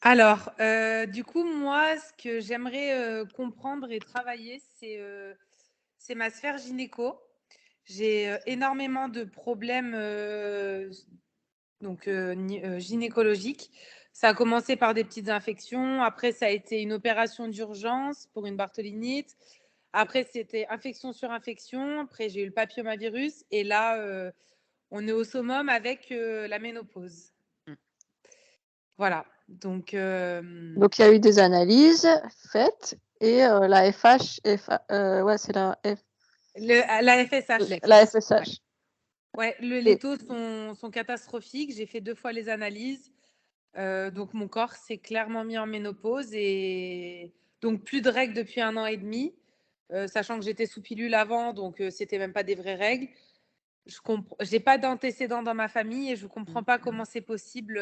Alors, du coup, moi, ce que j'aimerais, comprendre et travailler, c'est ma sphère gynéco. J'ai, énormément de problèmes, gynécologiques. Ça a commencé par des petites infections, après ça a été une opération d'urgence pour une bartholinite. Après, c'était infection sur infection, après j'ai eu le papillomavirus et là, on est au summum avec, la ménopause. Mmh. Voilà, donc Donc il y a eu des analyses faites et la FH ouais, c'est la FSH. la Ouais. FSH Ouais, les et taux sont catastrophiques. J'ai fait 2 fois les analyses. Donc mon corps s'est clairement mis en ménopause et donc plus de règles depuis 1 an et demi, sachant que j'étais sous pilule avant, donc c'était même pas des vraies règles. J'ai pas d'antécédents dans ma famille et je comprends pas comment c'est possible,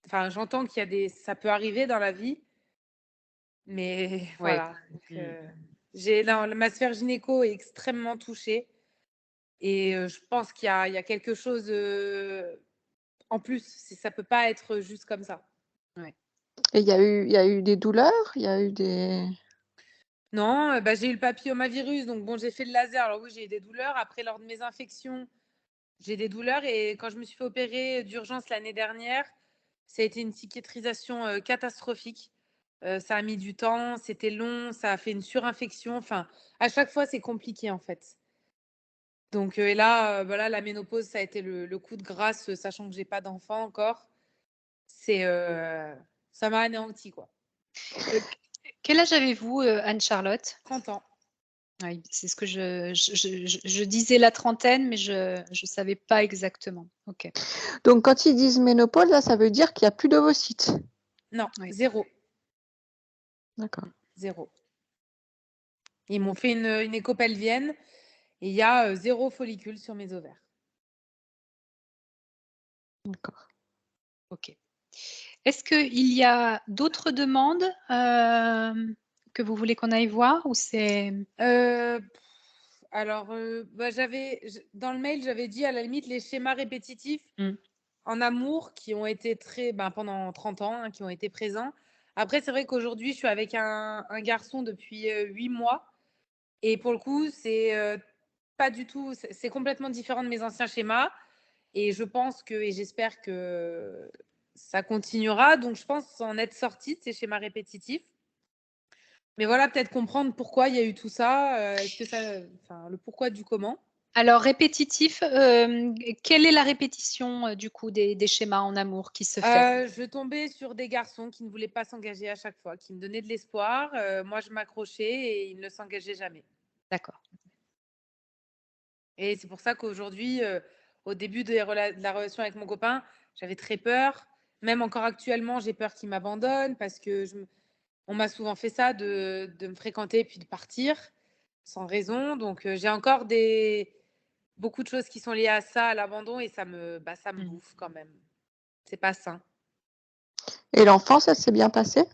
enfin j'entends qu'il y a ça peut arriver dans la vie, mais ouais. voilà, donc Mmh. ma sphère gynéco est extrêmement touchée et je pense qu'il y a quelque chose, en plus, ça peut pas être juste comme ça. Ouais. Et il y a eu des douleurs? Il y a eu des Non, bah, j'ai eu le papillomavirus, donc bon, j'ai fait le laser. Alors oui, j'ai eu des douleurs. Après, lors de mes infections, j'ai des douleurs et quand je me suis fait opérer d'urgence l'année dernière, ça a été une cicatrisation, catastrophique. Ça a mis du temps, c'était long, ça a fait une surinfection. Enfin, à chaque fois, c'est compliqué, en fait. Donc et là, bah, la ménopause, ça a été le coup de grâce, sachant que j'ai pas d'enfant encore. C'est, ça m'a anéantie, quoi. Heu, quel âge avez-vous, Anne-Charlotte? 30 ans. Oui, c'est ce que je disais la trentaine, mais je savais pas exactement. OK. Donc quand ils disent ménopause, là, ça veut dire qu'il y a plus d'ovocytes? Non, Oui. 0. D'accord. 0. Ils m'ont fait une écho pelvienne et il y a, 0 follicule sur mes ovaires. D'accord. OK. Est-ce qu'il y a d'autres demandes, que vous voulez qu'on aille voir ou c'est Heu, alors, bah, dans le mail, j'avais dit à la limite les schémas répétitifs mmh, en amour qui ont été pendant 30 ans, hein, qui ont été présents. Après, c'est vrai qu'aujourd'hui, je suis avec un garçon depuis, 8 mois et pour le coup, c'est, pas du tout c'est complètement différent de mes anciens schémas et je pense et j'espère que ça continuera. Donc je pense en être sortie de ces schémas répétitifs. Mais voilà, peut-être comprendre pourquoi il y a eu tout ça, est-ce que ça enfin, le pourquoi du comment. alors répétitif, quelle est la répétition, du coup des schémas en amour qui se fait? Je tombais sur des garçons qui ne voulaient pas s'engager à chaque fois, qui me donnaient de l'espoir, moi je m'accrochais et ils ne s'engageaient jamais. D'accord. Et c'est pour ça qu'aujourd'hui, au début de la relation avec mon copain, j'avais très peur. Même encore actuellement, j'ai peur qu'il m'abandonne parce que on m'a souvent fait ça de me fréquenter puis de partir sans raison. Donc j'ai encore beaucoup de choses qui sont liées à ça, à l'abandon et ça me Mmh. bouffe quand même. C'est pas sain. Et l'enfance, ça s'est bien passé?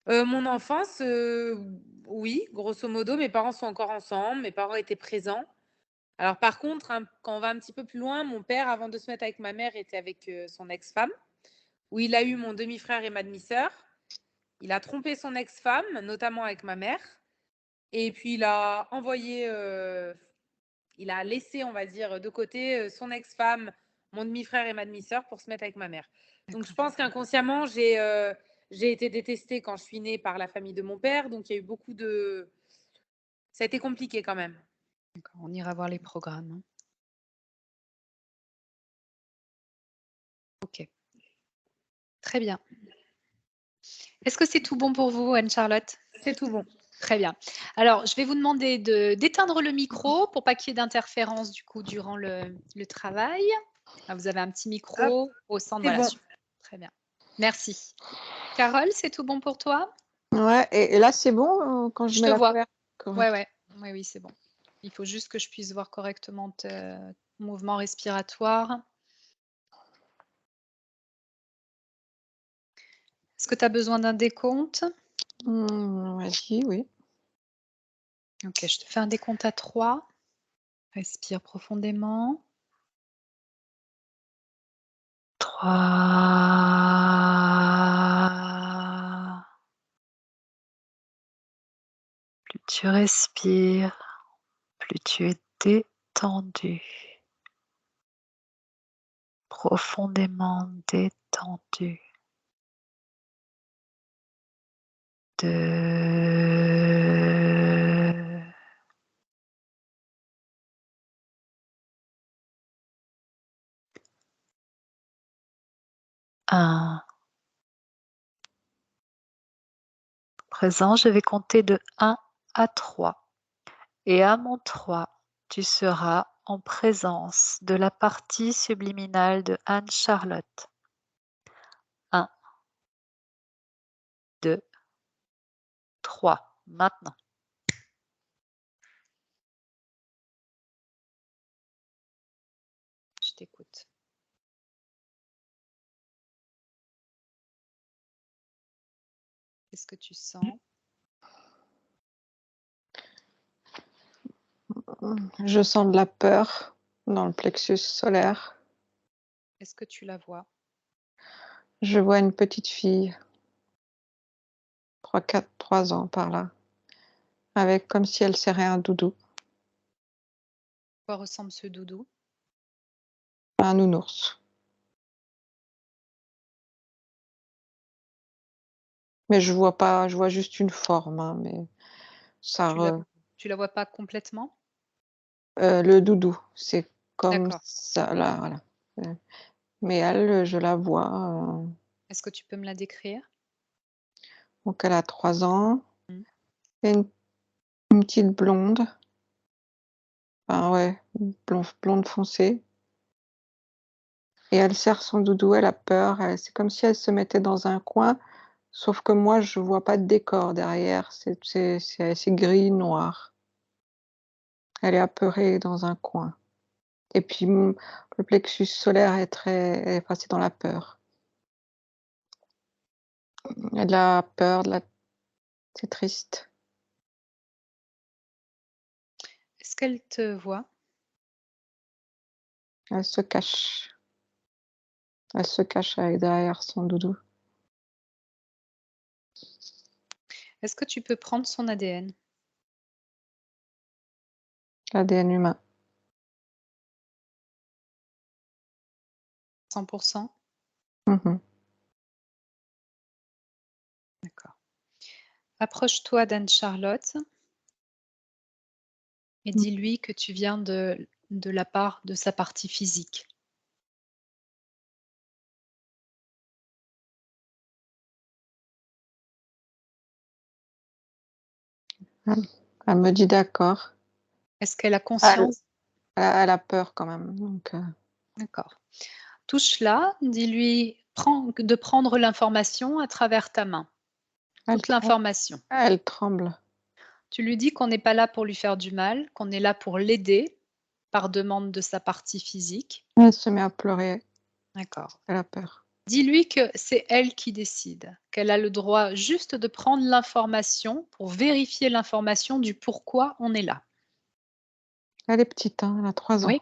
Mon enfance, oui, grosso modo, mes parents sont encore ensemble, mes parents étaient présents. Alors par contre, quand on va un petit peu plus loin, mon père, avant de se mettre avec ma mère, était avec, son ex-femme, où il a eu mon demi-frère et ma demi-sœur. Il a trompé son ex-femme, notamment avec ma mère et puis il a laissé, on va dire, de côté, son ex-femme, mon demi-frère et ma demi-sœur pour se mettre avec ma mère. Donc je D'accord. pense qu'inconsciemment, j'ai été détestée quand je suis née par la famille de mon père, donc il y a eu ça a été compliqué quand même. D'accord, on ira voir les programmes, hein. OK, très bien. Est-ce que c'est tout bon pour vous, Anne-Charlotte? C'est tout bon. Très bien. Alors, je vais vous demander d'éteindre le micro pour pas qu'il y ait d'interférence du coup durant le travail. Ah, vous avez un petit Hop, micro au centre, c'est voilà, bon. super. Très bien. Merci. Carole, c'est tout bon pour toi? Ouais, et là, c'est bon, quand je Je mets te la vois. couverture? Ouais, Correct. ouais. Oui, oui, c'est bon. Il faut juste que je puisse voir correctement ton mouvement respiratoire. Est-ce que tu as besoin d'un décompte? Vas-y, oui. OK, je te fais un décompte à 3. Respire profondément. 3. tu respires, plus tu es détendu, profondément détendu. 2, 1. Présent, je vais compter de 1 à 3. Et à mon 3, tu seras en présence de la partie subliminale de Anne-Charlotte. 1, 2, 3. Maintenant. Je t'écoute. Qu'est-ce que tu sens? Je sens de la peur dans le plexus solaire. Est-ce que tu la vois? Je vois une petite fille, 3 ans par là, avec comme si elle serrait un doudou, À quoi ressemble ce doudou? un nounours. Mais je vois pas, je vois juste une forme, hein, mais ça Tu la vois pas complètement? le doudou, c'est comme D'accord. ça là, voilà. Mais elle, je la vois, Est-ce que tu peux me la décrire? donc elle a 3 ans Mmh. et une petite blonde. Ah ouais, blonde foncée. Et elle serre son doudou, elle a peur, c'est comme si elle se mettait dans un coin, sauf que moi je vois pas de décor derrière, c'est gris, noir. Elle est apeurée dans un coin. Et puis le plexus solaire est passé dans la peur. Elle a peur, c'est triste. Est-ce qu'elle te voit? Elle se cache. Elle se cache derrière son doudou. Est-ce que tu peux prendre son ADN? L'ADN humain. 100%? Mmh. D'accord. Approche-toi d'Anne-Charlotte et Mmh. dis-lui que tu viens de la part de sa partie physique. Elle me dit d'accord. Est-ce qu'elle a Elle conscience? elle a peur quand même, donc D'accord. Touche-la, dis-lui de prendre l'information à travers ta main. elle Toute tremble. l'information. Elle tremble. Tu lui dis qu'on n'est pas là pour lui faire du mal, qu'on est là pour l'aider par demande de sa partie physique. Elle se met à pleurer, D'accord. elle a peur. Dis-lui que c'est elle qui décide, qu'elle a le droit juste de prendre l'information pour vérifier l'information du pourquoi on est là. Elle est petite, hein, elle a 3 ans. Oui,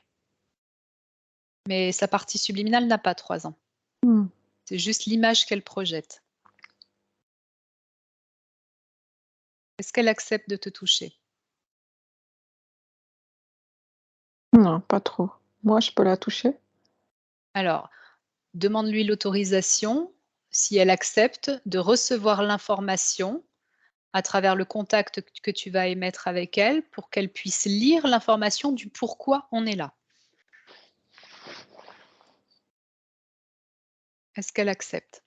mais sa partie subliminale n'a pas 3 ans. Mmh. C'est juste l'image qu'elle projette. Est-ce qu'elle accepte de te toucher? Non, pas trop. Moi, je peux la toucher? Alors, demande-lui l'autorisation, si elle accepte, de recevoir l'information à travers le contact que tu vas émettre avec elle pour qu'elle puisse lire l'information du pourquoi on est là. Est-ce qu'elle accepte?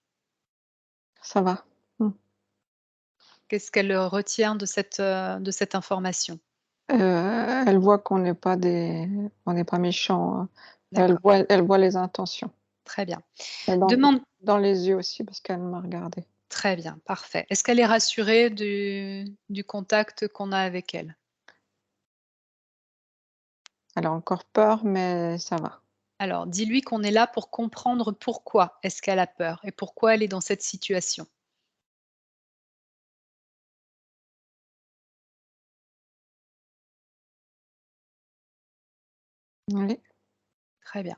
Ça va. Mmh. Qu'est-ce qu'elle retient de cette information? Elle voit qu'on n'est pas méchants, hein. D'accord, Elle voit les intentions. très bien. Et Demande dans les yeux aussi parce qu'elle m'a regardée. Très bien, parfait. Est-ce qu'elle est rassurée du contact qu'on a avec elle? Elle a encore peur, mais ça va. Alors, dis-lui qu'on est là pour comprendre pourquoi est-ce qu'elle a peur et pourquoi elle est dans cette situation. Oui. Très bien.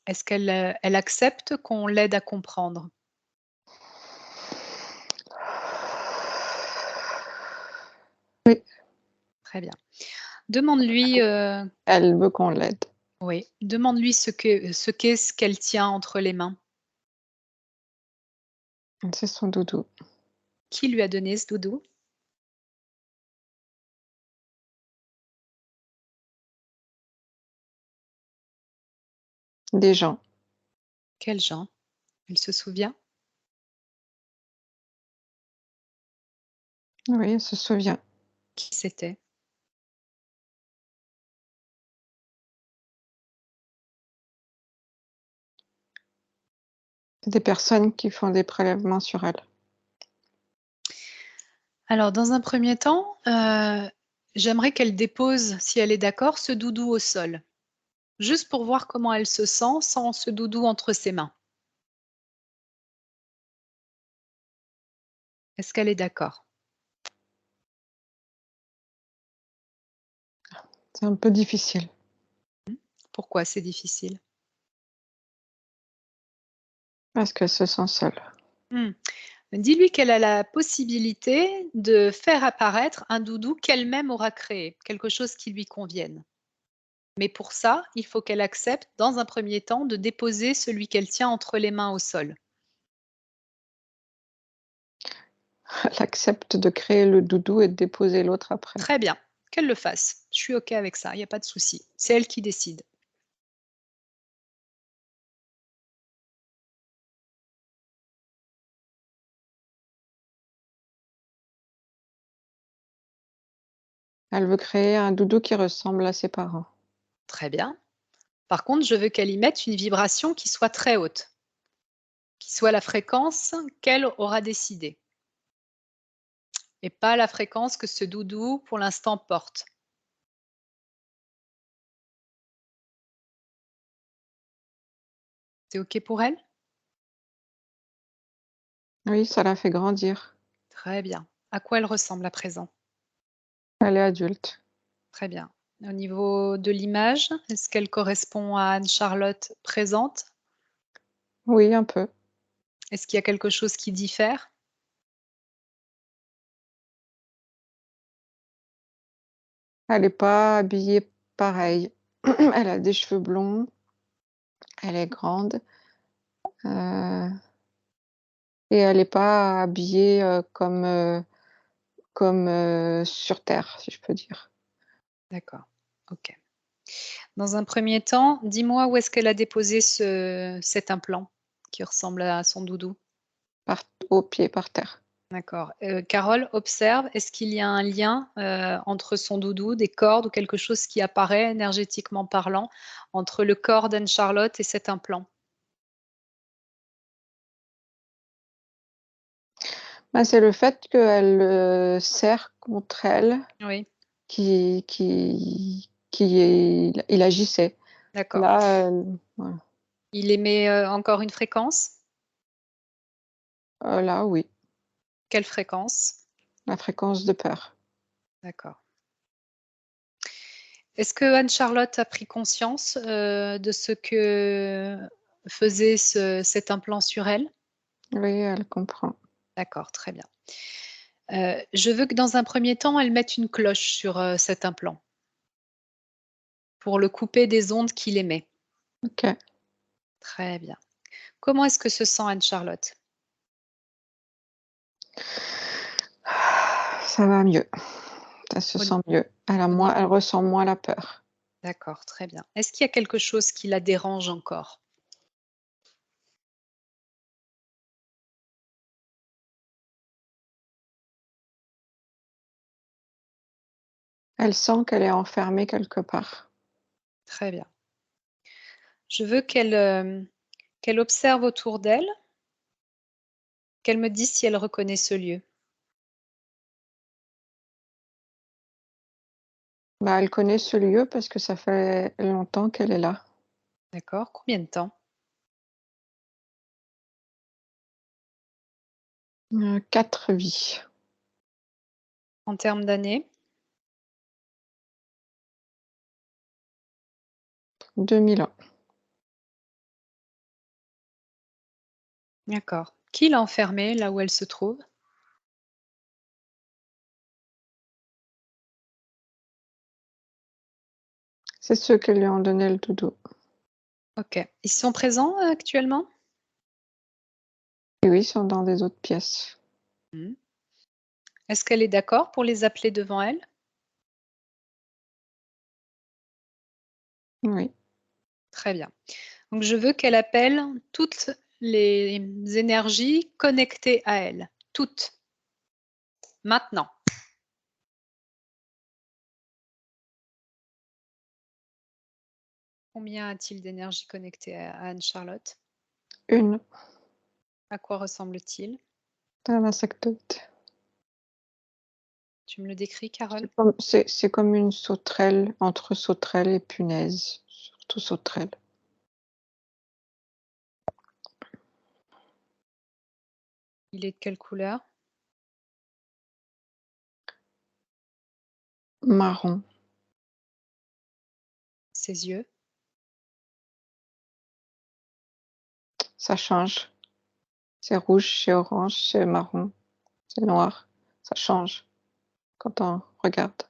Est-ce qu'elle accepte qu'on l'aide à comprendre? Oui. Très bien. Demande-lui, Elle veut qu'on l'aide. oui, demande-lui ce qu'est ce qu'elle tient entre les mains. C'est son doudou. Qui lui a donné ce doudou? Des gens. Quels gens? Elle se souvient? Oui, elle se souvient. Qui c'était? C'est des personnes qui font des prélèvements sur elle. Alors, dans un premier temps, j'aimerais qu'elle dépose, si elle est d'accord, ce doudou au sol. Juste pour voir comment elle se sent sans ce doudou entre ses mains. Est-ce qu'elle est d'accord? C'est un peu difficile. Pourquoi c'est difficile? Parce qu'elle se sent seule. Mmh. Dis-lui qu'elle a la possibilité de faire apparaître un doudou qu'elle-même aura créé, quelque chose qui lui convienne. Mais pour ça, il faut qu'elle accepte, dans un premier temps, de déposer celui qu'elle tient entre les mains au sol. Elle accepte de créer le doudou et de déposer l'autre après. Très bien, qu'elle le fasse. Je suis OK avec ça, il n'y a pas de souci. C'est elle qui décide. Elle veut créer un doudou qui ressemble à ses parents. Très bien. Par contre, je veux qu'elle y mette une vibration qui soit très haute, qui soit la fréquence qu'elle aura décidée, et pas la fréquence que ce doudou, pour l'instant, porte. C'est OK pour elle? Oui, ça la fait grandir. Très bien. À quoi elle ressemble à présent? Elle est adulte. Très bien. Au niveau de l'image, est-ce qu'elle correspond à Anne-Charlotte présente? Oui, un peu. Est-ce qu'il y a quelque chose qui diffère? Elle n'est pas habillée pareil. Elle a des cheveux blonds. Elle est grande. Et elle n'est pas habillée comme sur Terre, si je peux dire. D'accord, OK. Dans un premier temps, dis-moi où est-ce qu'elle a déposé cet implant qui ressemble à son doudou? Au pied, par terre. D'accord. Carole, observe, est-ce qu'il y a un lien, entre son doudou, des cordes ou quelque chose qui apparaît énergétiquement parlant, entre le corps d'Anne-Charlotte et cet implant? Bah, c'est le fait qu'elle le serre contre elle Oui, il agissait. d'accord. Là, voilà. Il émet, encore une fréquence? Là, oui, Quelle fréquence? la fréquence de peur. D'accord. Est-ce que Anne-Charlotte a pris conscience, de ce que faisait cet implant sur elle? Oui, elle comprend. D'accord, très bien. Je veux que dans un premier temps, elle mette une cloche sur, cet implant pour le couper des ondes qu'il émet. OK. Très bien. Comment est-ce que se sent Anne-Charlotte? Ça va mieux. Elle se Au sent mieux. Elle ressent moins la peur. D'accord, très bien. Est-ce qu'il y a quelque chose qui la dérange encore? Elle sent qu'elle est enfermée quelque part. Très bien. Je veux qu'elle observe autour d'elle, qu'elle me dise si elle reconnaît ce lieu. Bah, elle connaît ce lieu parce que ça fait longtemps qu'elle est là. D'accord, combien de temps? 4 vies. En termes d'années? 2000 ans. D'accord. Qui l'a enfermée là où elle se trouve? C'est ceux qui lui ont donné le doudou. Ok. Ils sont présents actuellement? Et oui, ils sont dans des autres pièces. Est-ce qu'elle est d'accord pour les appeler devant elle? Oui. Très bien. Donc je veux qu'elle appelle toutes les énergies connectées à elle. Toutes. Maintenant. Combien a-t-il d'énergie connectée à Anne-Charlotte? Une. À quoi ressemble-t-il? Un insectoïde. Tu me le décris, Carole? C'est comme une sauterelle, entre sauterelle et punaise. Surtout sauterelle. Il est de quelle couleur? Marron. Ses yeux? Ça change. C'est rouge, c'est orange, c'est marron, c'est noir. Ça change quand on regarde.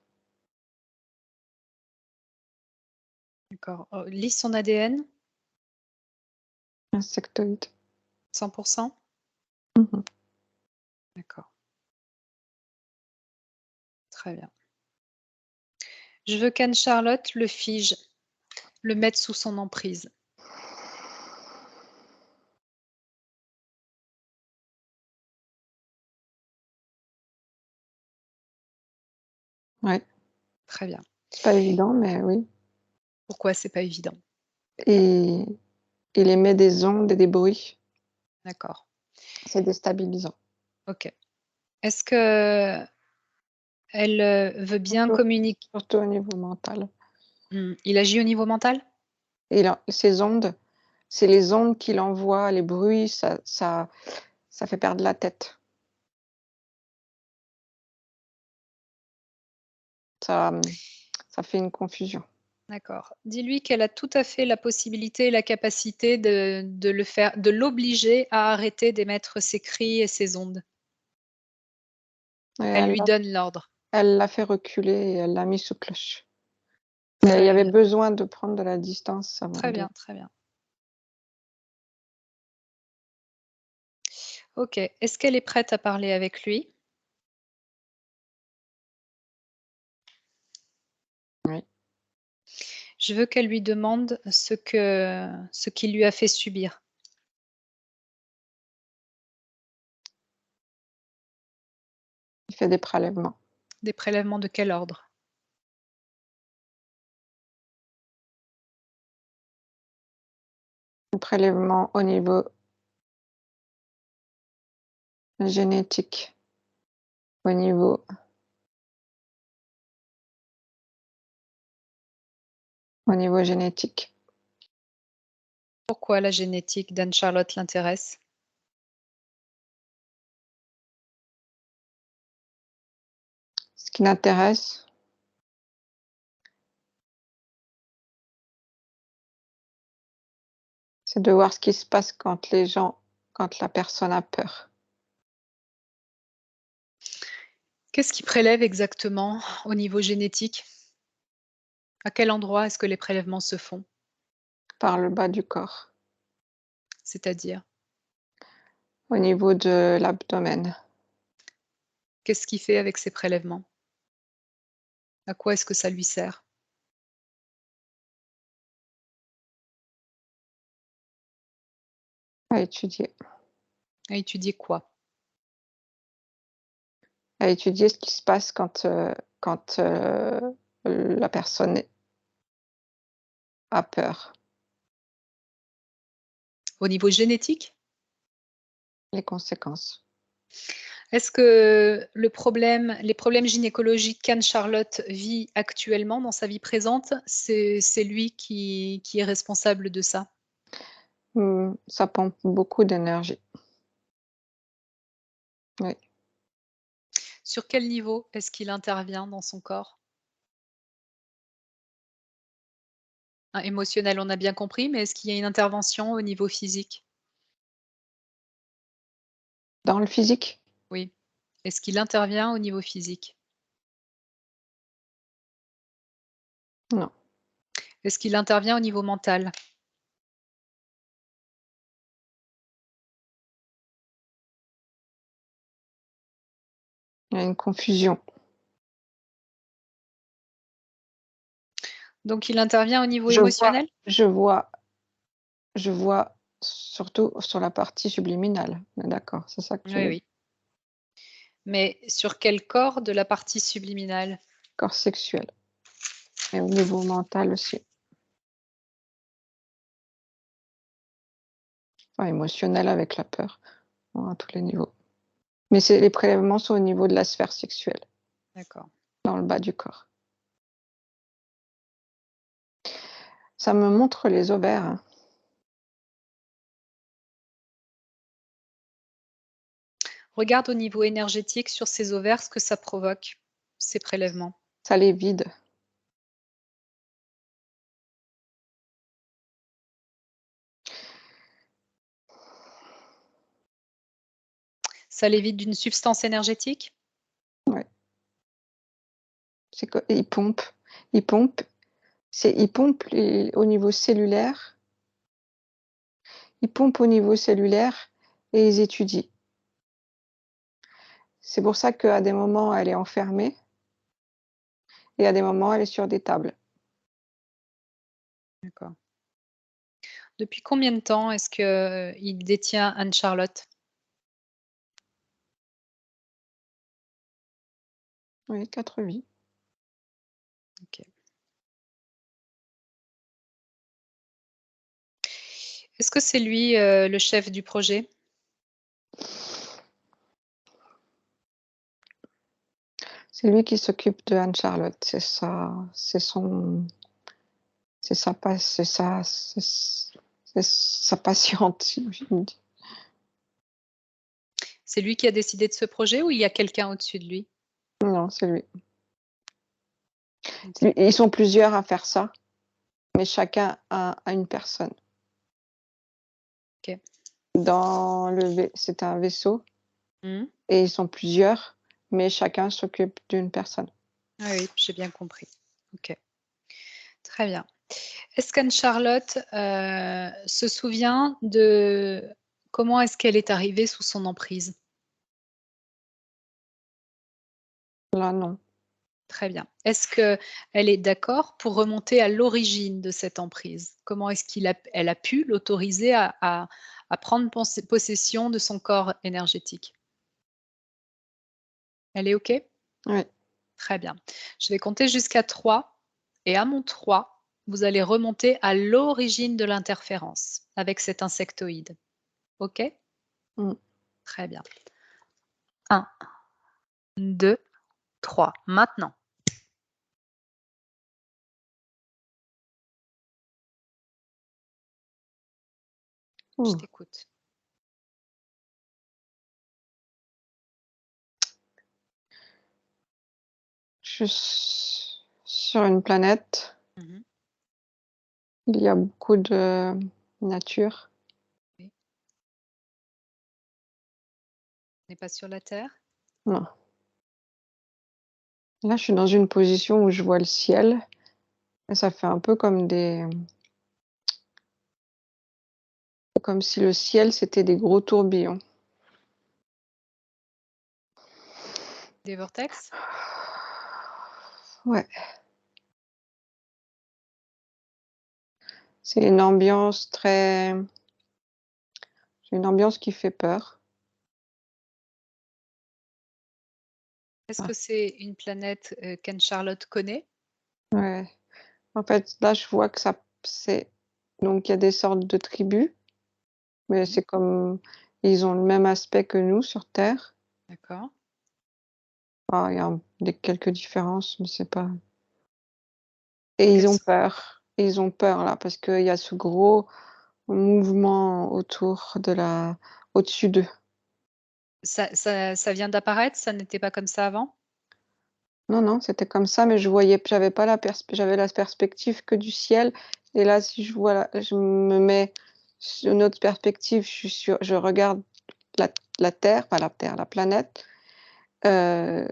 D'accord. Oh, lis son ADN? Insectoïde. 100%? Mhm. D'accord. Très bien. Je veux qu'Anne-Charlotte le fige, le mette sous son emprise. Ouais. Très bien. C'est pas évident, mais oui. Pourquoi c'est pas évident? Et il émet des ondes et des bruits. D'accord. C'est déstabilisant. Ok. Est-ce que elle veut bien Surtout- communiquer? Surtout au niveau mental. Il agit au niveau mental? Et ces ondes, c'est les ondes qu'il envoie, les bruits, ça fait perdre la tête. Ça fait une confusion. D'accord. Dis-lui qu'elle a tout à fait la possibilité et la capacité de le faire, de l'obliger à arrêter d'émettre ses cris et ses ondes. Et Elle lui donne l'ordre. elle l'a fait reculer et elle l'a mis sous cloche. Très Mais il y avait bien. besoin de prendre de la distance avant Très de... bien, très bien. Ok. Est-ce qu'elle est prête à parler avec lui? Oui. Je veux qu'elle lui demande ce qu'il lui a fait subir. Il fait des prélèvements. Des prélèvements de quel ordre? Des prélèvements au niveau génétique. Au niveau génétique. Pourquoi la génétique d'Anne-Charlotte l'intéresse? Ce qui l'intéresse, c'est de voir ce qui se passe quand la personne a peur. Qu'est-ce qui prélève exactement au niveau génétique? À quel endroit est-ce que les prélèvements se font? Par le bas du corps, C'est-à-dire? au niveau de l'abdomen. Qu'est-ce qu'il fait avec ces prélèvements? À quoi est-ce que ça lui sert? À étudier. À étudier quoi? À étudier ce qui se passe quand la personne a peur. Au niveau génétique? Les conséquences. Est-ce que les problèmes gynécologiques qu'Anne-Charlotte vit actuellement dans sa vie présente, c'est lui qui est responsable de ça? Ça pompe beaucoup d'énergie. Oui. Sur quel niveau est-ce qu'il intervient dans son corps? Émotionnel, on a bien compris, mais est-ce qu'il y a une intervention au niveau physique? Dans le physique? Oui. Est-ce qu'il intervient au niveau physique? Non. Est-ce qu'il intervient au niveau mental? Il y a une confusion. Donc il intervient au niveau Je vois, émotionnel? je vois, je vois surtout sur la partie subliminale. D'accord, c'est ça que tu Oui, veux oui. Mais sur quel corps de la partie subliminale? corps sexuel. Et au niveau mental aussi. Enfin, émotionnel avec la peur, à tous les niveaux. Mais les prélèvements sont au niveau de la sphère sexuelle, D'accord. dans le bas du corps. Ça me montre les ovaires. Hein. Regarde au niveau énergétique sur ces ovaires ce que ça provoque, ces prélèvements. Ça les vide. Ça l'évite d'une substance énergétique? Ouais. Ils pompent. Ils pompent. Ils pompent au niveau cellulaire. Ils pompent au niveau cellulaire et ils étudient. C'est pour ça qu'à des moments, elle est enfermée et à des moments, elle est sur des tables. D'accord. Depuis combien de temps est-ce qu'il détient Anne-Charlotte? Oui, 4 vies. OK. Est-ce que c'est lui, le chef du projet? C'est lui qui s'occupe de Anne-Charlotte. C'est sa patiente, si je me dis. C'est lui qui a décidé de ce projet ou il y a quelqu'un au-dessus de lui? Non, c'est lui. OK. Ils sont plusieurs à faire ça, mais chacun a une personne. OK. C'est un vaisseau Mmh. et ils sont plusieurs, mais chacun s'occupe d'une personne. Ah oui, j'ai bien compris. OK. Très bien. Est-ce qu'Anne-Charlotte, se souvient de comment est-ce qu'elle est arrivée sous son emprise? Là, non. Très bien. Est-ce qu'elle est d'accord pour remonter à l'origine de cette emprise? Comment est-ce elle a pu l'autoriser à prendre possession de son corps énergétique? Elle est OK? Oui. Très bien. Je vais compter jusqu'à 3 et à mon 3, vous allez remonter à l'origine de l'interférence avec cet insectoïde. OK? Mmh. Très bien. 1, 2, 3. Maintenant. Je Ouh. t'écoute. Je suis sur une planète. Mmh. Il y a beaucoup de nature. Oui. On n'est pas sur la Terre? Non. Là, je suis dans une position où je vois le ciel et ça fait un peu comme si le ciel, c'était des gros tourbillons. Des vortex? Ouais. C'est une ambiance qui fait peur. Est-ce Ah. que c'est une planète, qu'Anne-Charlotte connaît? Ouais. En fait, là, je vois que donc il y a des sortes de tribus, mais Mmh. c'est comme ils ont le même aspect que nous sur Terre. D'accord. Il y a quelques différences, mais c'est pas et Quelles sont ils ont peur là parce qu'il y a ce gros mouvement au-dessus d'eux. ça vient d'apparaître? Ça n'était pas comme ça avant? Non, non, c'était comme ça, mais j'avais pas j'avais la perspective que du ciel et là, si je me mets sur une autre perspective, je regarde la Terre, pas la Terre, la planète, heu,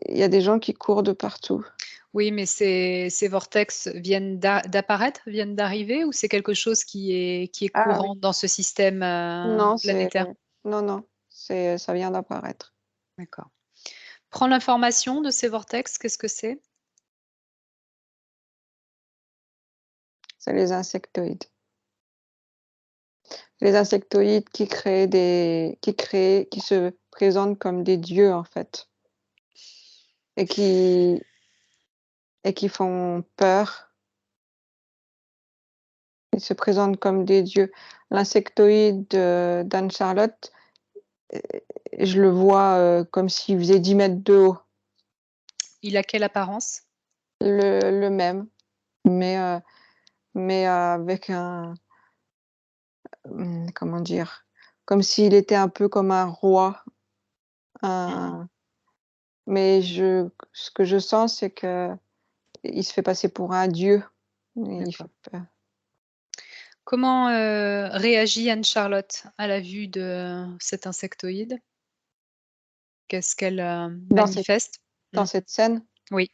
il y a des gens qui courent de partout. Oui, mais ces vortex viennent d'apparaître, viennent d'arriver, ou c'est quelque chose qui est Ah oui. courant dans ce système Non, planétaire? non, ça vient d'apparaître. D'accord. Prends l'information de ces vortex, qu'est-ce que c'est? C'est les insectoïdes. Les insectoïdes qui se présentent comme des dieux, en fait. Et qui font peur. Ils se présentent comme des dieux. L'insectoïde d'Anne-Charlotte, je le vois comme s'il faisait 10 mètres de haut. Il a quelle apparence? Le même, mais avec un, comment dire? Comme s'il était un peu comme un roi. Mais ce que je sens, c'est qu'il se fait passer pour un dieu. Et il fait peur. Comment réagit Anne-Charlotte à la vue de cet insectoïde? Qu'est-ce qu'elle manifeste? Dans cette scène, Oui.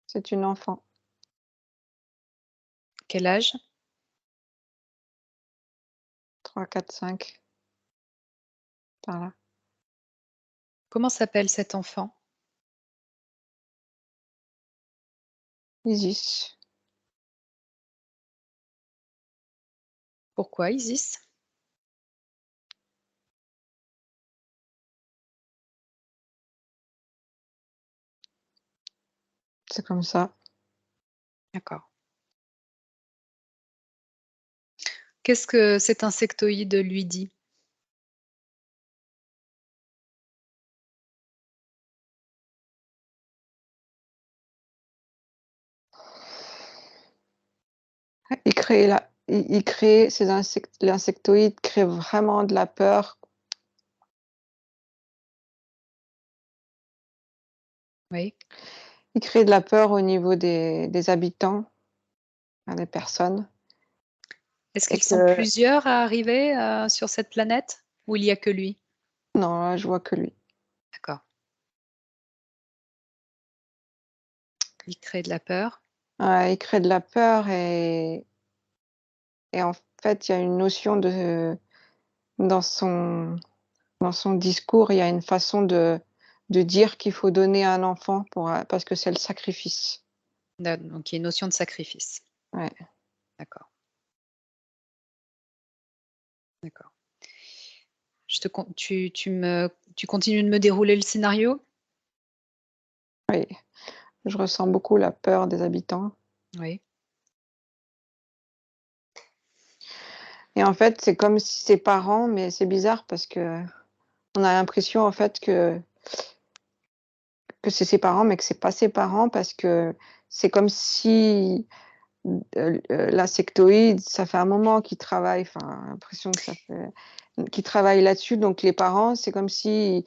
c'est une enfant. Quel âge? 3, 4, 5. Par là. Comment s'appelle cet enfant? Isis. Pourquoi Isis? C'est comme ça. D'accord. Qu'est-ce que cet insectoïde lui dit? L'insectoïde crée vraiment de la peur. Oui. Il crée de la peur au niveau des habitants, des personnes. Est-ce Et qu'ils sont que plusieurs à arriver sur cette planète, ou il y a que lui? non, là, je vois que lui. D'accord. Il crée de la peur. Ouais, il crée de la peur et en fait, il y a une notion de dans son discours, il y a une façon de dire qu'il faut donner un enfant parce que c'est le sacrifice. Donc il y a une notion de sacrifice. Ouais. D'accord. D'accord. Tu continues de me dérouler le scénario? Oui, je ressens beaucoup la peur des habitants. Oui. Et en fait, c'est comme si ses parents, mais c'est bizarre parce que on a l'impression en fait que c'est ses parents, mais que c'est pas ses parents parce que c'est comme si l'insectoïde, ça fait un moment qu'il travaille, enfin, l'impression que ça fait qu'il travaille là-dessus, donc les parents, c'est comme si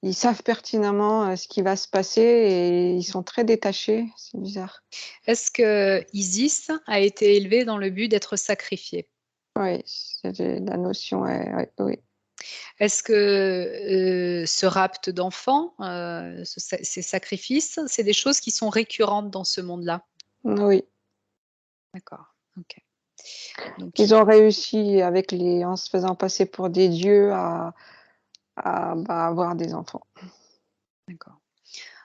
ils savent pertinemment ce qui va se passer et ils sont très détachés, c'est bizarre. Est-ce que Isis a été élevée dans le but d'être sacrifiée? Oui, la notion, oui. Est-ce que ce rapt d'enfants, ces sacrifices, c'est des choses qui sont récurrentes dans ce monde-là? Oui. D'accord, OK. Donc Ils ont réussi en se faisant passer pour des dieux à avoir des enfants. d'accord.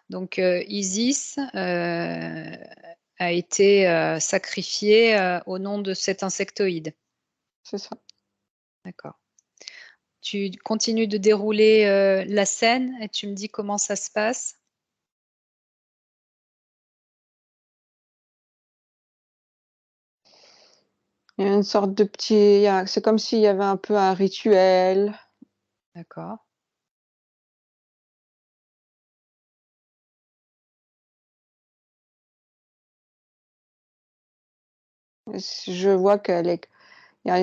Donc Isis, a été, sacrifiée, au nom de cet insectoïde? C'est ça. D'accord. Tu continues de dérouler, la scène et tu me dis comment ça se passe? Il y a une sorte de petit c'est comme s'il y avait un peu un rituel. D'accord. Je vois il y a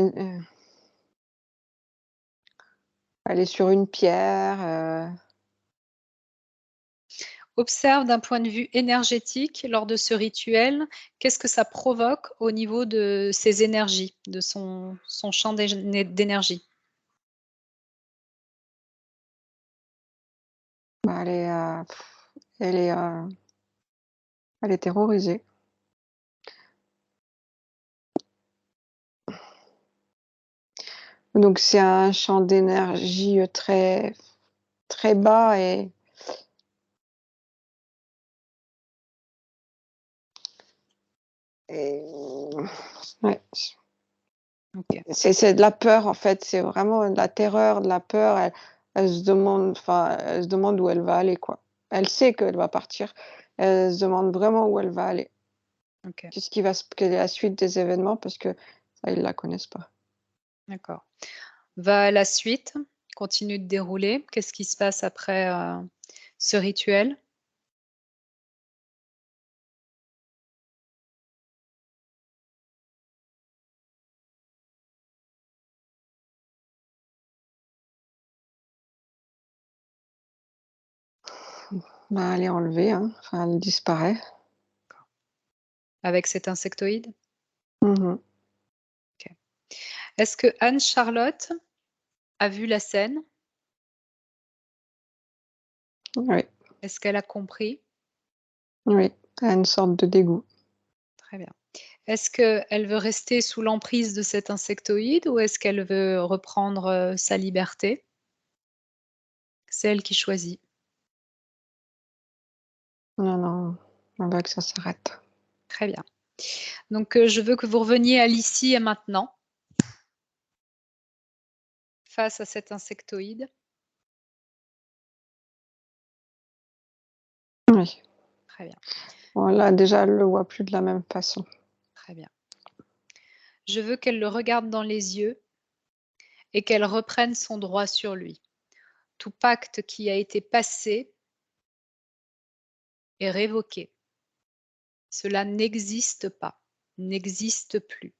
elle est sur une pierre, Observe d'un point de vue énergétique lors de ce rituel, qu'est-ce que ça provoque au niveau de ses énergies, de son champ d'énergie? Bah, elle est, elle est terrorisée. Donc c'est un champ d'énergie, très très bas et ouais, OK. c'est de la peur, en fait, c'est vraiment de la terreur, de la peur. Elle se demande, enfin, elle se demande où elle va aller, quoi. Elle sait qu'elle va partir. Elle se demande vraiment où elle va aller. OK. Quelle est la suite des événements parce que ça, ils la connaissent pas. D'accord. Va à la suite, continue de dérouler. Qu'est-ce qui se passe après, ce rituel? Bah, elle est enlevée, hein, enfin, elle disparaît. Avec cet insectoïde? Mmh. OK. Est-ce que Anne-Charlotte a vu la scène? Oui, Est-ce qu'elle a compris? oui, elle a une sorte de dégoût. Très bien. Est-ce qu'elle veut rester sous l'emprise de cet insectoïde ou est-ce qu'elle veut reprendre, sa liberté? C'est elle qui choisit. Non, non, elle veut que ça s'arrête. Très bien. Donc, je veux que vous reveniez à l'ici et maintenant face à cet insectoïde. Oui. Très bien, Bon là, déjà, elle le voit plus de la même façon. très bien. Je veux qu'elle le regarde dans les yeux et qu'elle reprenne son droit sur lui. Tout pacte qui a été passé est révoqué. Cela n'existe pas, n'existe plus.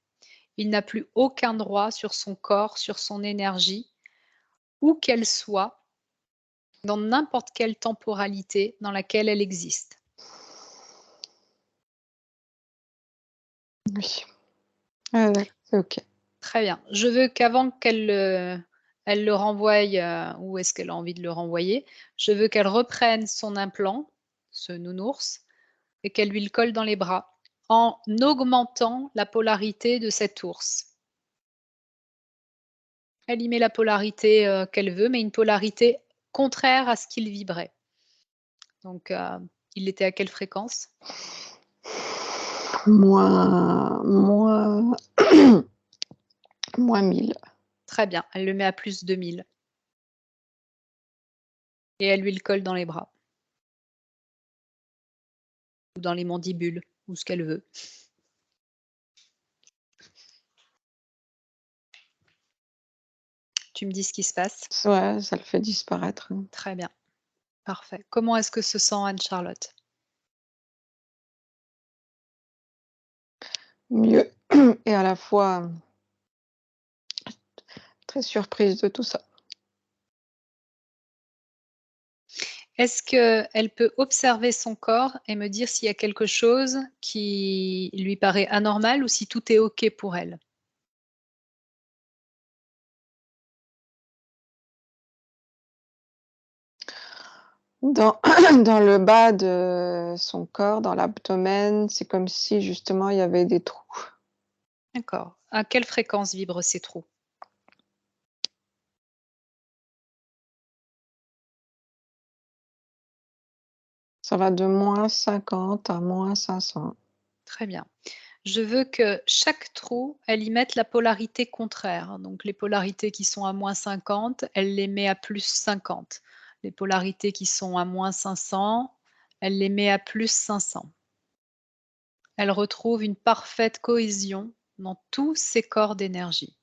Il n'a plus aucun droit sur son corps, sur son énergie, où qu'elle soit, dans n'importe quelle temporalité dans laquelle elle existe. Oui. Ouais, ouais, c'est OK. Très bien. Je veux qu'avant elle le renvoie, où est-ce qu'elle a envie de le renvoyer, je veux qu'elle reprenne son implant, ce nounours, et qu'elle lui le colle dans les bras, en augmentant la polarité de cet ours. Elle y met la polarité, qu'elle veut, mais une polarité contraire à ce qu'il vibrait. Donc, il était à quelle fréquence? Moins moins 1000. Très bien, elle le met à plus de 1000 et elle lui le colle dans les bras ou dans les mandibules ou ce qu'elle veut. Tu me dis ce qui se passe? Ouais, ça le fait disparaître. Très bien, parfait. Comment est-ce que se sent Anne-Charlotte? Mieux et à la fois très surprise de tout ça. Est-ce qu'elle peut observer son corps et me dire s'il y a quelque chose qui lui paraît anormal ou si tout est OK pour elle? Dans dans le bas de son corps, dans l'abdomen, c'est comme si justement il y avait des trous. D'accord. À quelle fréquence vibrent ces trous? Ça va de -50 à -500. Très bien. Je veux que chaque trou, elle y mette la polarité contraire. Donc les polarités qui sont à -50, elle les met à +50. Les polarités qui sont à -500, elle les met à +500. Elle retrouve une parfaite cohésion dans tous ses corps d'énergie.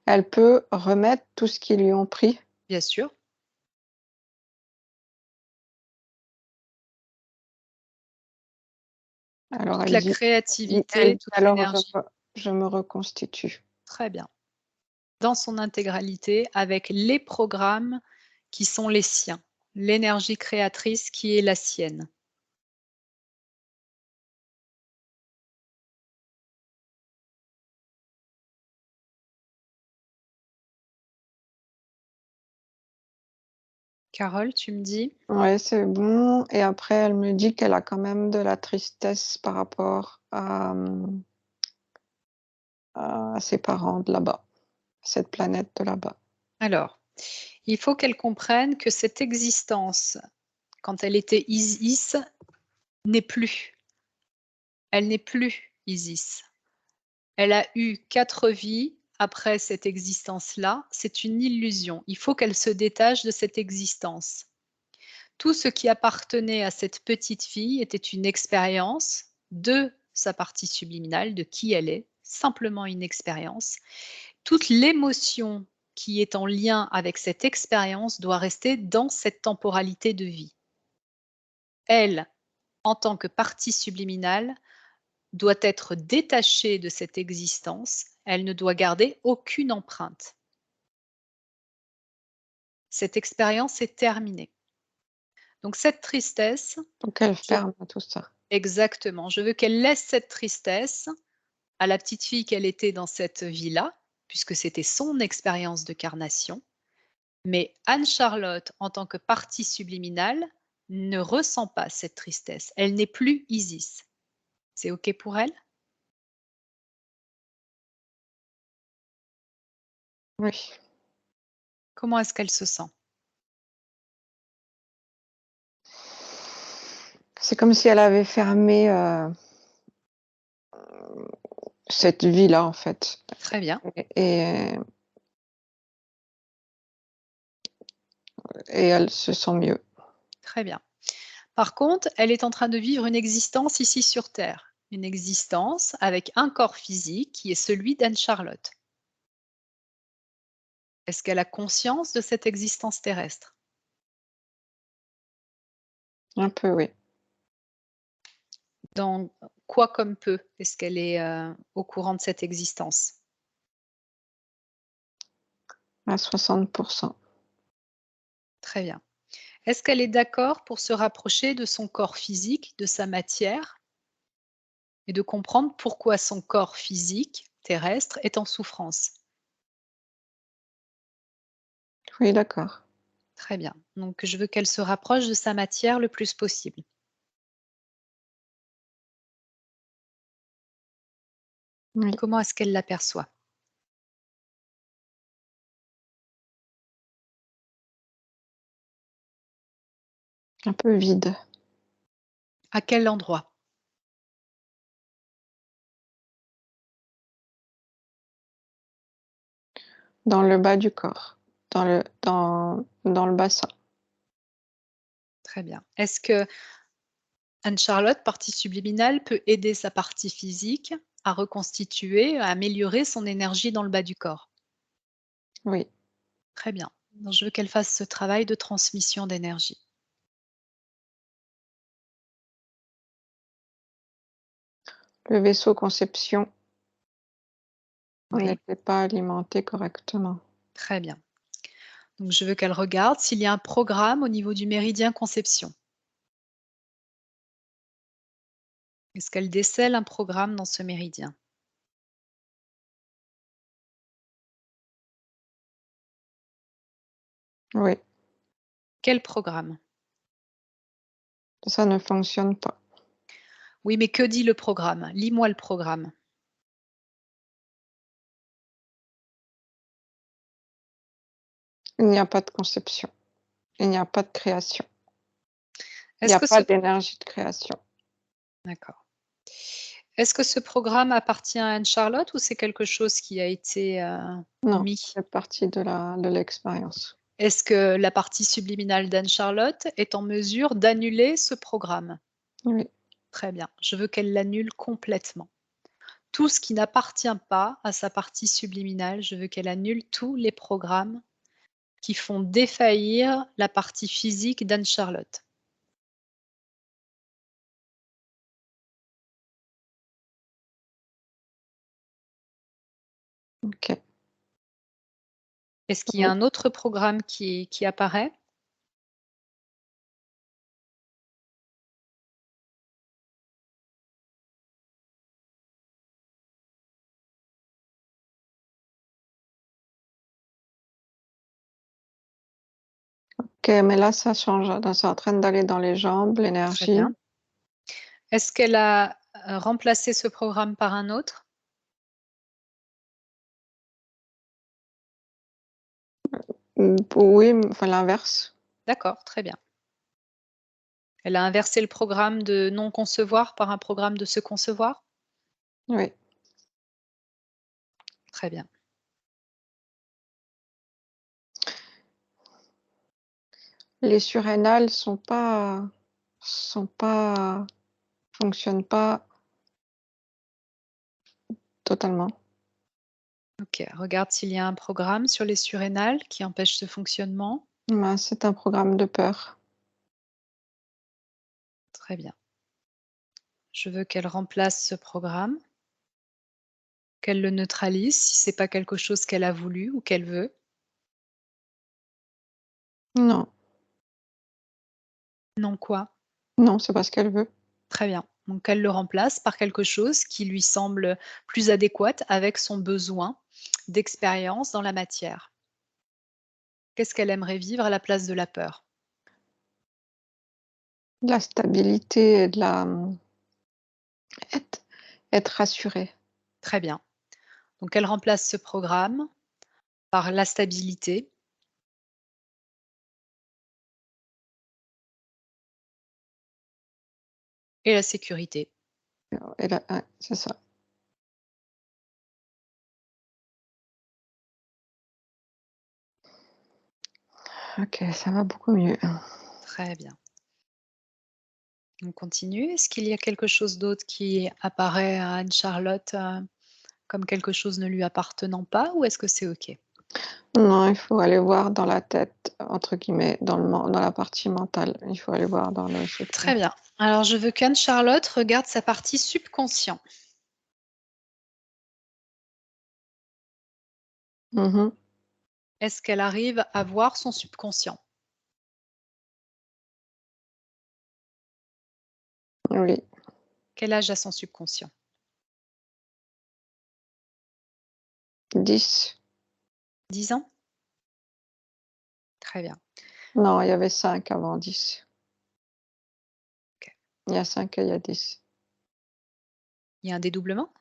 Elle peut remettre tout ce qu'ils lui ont pris. Bien sûr, Alors toute elle la dit créativité, toute alors l'énergie. je me reconstitue. Très bien. Dans son intégralité, avec les programmes qui sont les siens, l'énergie créatrice qui est la sienne. Carole, tu me dis? Ouais, c'est bon. Et après, elle me dit qu'elle a quand même de la tristesse par rapport à ses parents de là-bas, cette planète de là-bas. Alors, il faut qu'elle comprenne que cette existence, quand elle était Isis, n'est plus. Elle n'est plus Isis. Elle a eu 4 vies après cette existence-là. C'est une illusion. Il faut qu'elle se détache de cette existence. Tout ce qui appartenait à cette petite fille était une expérience de sa partie subliminale, de qui elle est, simplement une expérience. Toute l'émotion qui est en lien avec cette expérience doit rester dans cette temporalité de vie. Elle, en tant que partie subliminale, doit être détachée de cette existence. Elle ne doit garder aucune empreinte. Cette expérience est terminée. Donc cette tristesse, Donc, elle je ferme tout ça. exactement, je veux qu'elle laisse cette tristesse à la petite fille qu'elle était dans cette vie-là, puisque c'était son expérience de carnation. Mais Anne-Charlotte, en tant que partie subliminale, ne ressent pas cette tristesse. Elle n'est plus Isis. C'est OK pour elle? Oui. Comment est-ce qu'elle se sent? C'est comme si elle avait fermé cette vie-là, en fait. Très bien, Et elle se sent mieux. très bien. Par contre, elle est en train de vivre une existence ici sur Terre. Une existence avec un corps physique qui est celui d'Anne-Charlotte. Est-ce qu'elle a conscience de cette existence terrestre? Un peu, oui. Dans quoi comme peu est-ce qu'elle est au courant de cette existence? À 60%. Très bien. Est-ce qu'elle est d'accord pour se rapprocher de son corps physique, de sa matière, et de comprendre pourquoi son corps physique terrestre est en souffrance? Oui, d'accord. Très bien. Donc je veux qu'elle se rapproche de sa matière le plus possible. Oui. Comment est-ce qu'elle l'aperçoit? Un peu vide. À quel endroit? Dans le bas du corps. Dans le bassin. Très bien. Est-ce que Anne-Charlotte, partie subliminale, peut aider sa partie physique à reconstituer, à améliorer son énergie dans le bas du corps? Oui. Très bien. Donc je veux qu'elle fasse ce travail de transmission d'énergie. Le vaisseau conception Oui, n'était pas alimenté correctement. très bien. Donc je veux qu'elle regarde s'il y a un programme au niveau du méridien conception. Est-ce qu'elle décèle un programme dans ce méridien? Oui. Quel programme? Ça ne fonctionne pas. Oui, mais que dit le programme? Lis-moi le programme. Il n'y a pas de conception. Il n'y a pas de création. Il n'y Est-ce a que pas ce d'énergie de création. D'accord. Est-ce que ce programme appartient à Anne-Charlotte ou c'est quelque chose qui a été, Non, mis? ça fait partie de l'expérience. Est-ce que la partie subliminale d'Anne-Charlotte est en mesure d'annuler ce programme? Oui. Très bien, je veux qu'elle l'annule complètement. Tout ce qui n'appartient pas à sa partie subliminale, je veux qu'elle annule tous les programmes qui font défaillir la partie physique d'Anne-Charlotte. OK. Est-ce qu'il y a Oui. un autre programme qui apparaît? Ok, mais là, ça change. C'est en train d'aller dans les jambes, Très l'énergie. bien. Est-ce qu'elle a remplacé ce programme par un autre? Oui, enfin l'inverse. D'accord, très bien. Elle a inversé le programme de non concevoir par un programme de se concevoir? Oui. Très bien. Les surrénales fonctionnent pas totalement. Ok, regarde s'il y a un programme sur les surrénales qui empêche ce fonctionnement. Ben, c'est un programme de peur. Très bien. Je veux qu'elle remplace ce programme, qu'elle le neutralise si c'est pas quelque chose qu'elle a voulu ou qu'elle veut. Non, Non quoi? non, c'est pas ce qu'elle veut. Très bien. Donc elle le remplace par quelque chose qui lui semble plus adéquat avec son besoin d'expérience dans la matière. Qu'est-ce qu'elle aimerait vivre à la place de la peur? De la stabilité et de la être rassurée. Très bien. Donc elle remplace ce programme par la stabilité et la sécurité. Et là, ouais, c'est ça. Ok, ça va beaucoup mieux. Très bien. On continue. Est-ce qu'il y a quelque chose d'autre qui apparaît à Anne-Charlotte comme quelque chose ne lui appartenant pas ou est-ce que c'est OK? Non, il faut aller voir dans la tête, entre guillemets, dans la partie mentale. Il faut aller voir dans le secret. Très bien. Alors je veux qu'Anne-Charlotte regarde sa partie subconscient. Mhm. Est-ce qu'elle arrive à voir son subconscient? Oui, Quel âge a son subconscient? 10. 10 ans? Très bien. Non, il y avait 5 avant 10. OK. Il y a 5 et il y a 10. Il y a un dédoublement?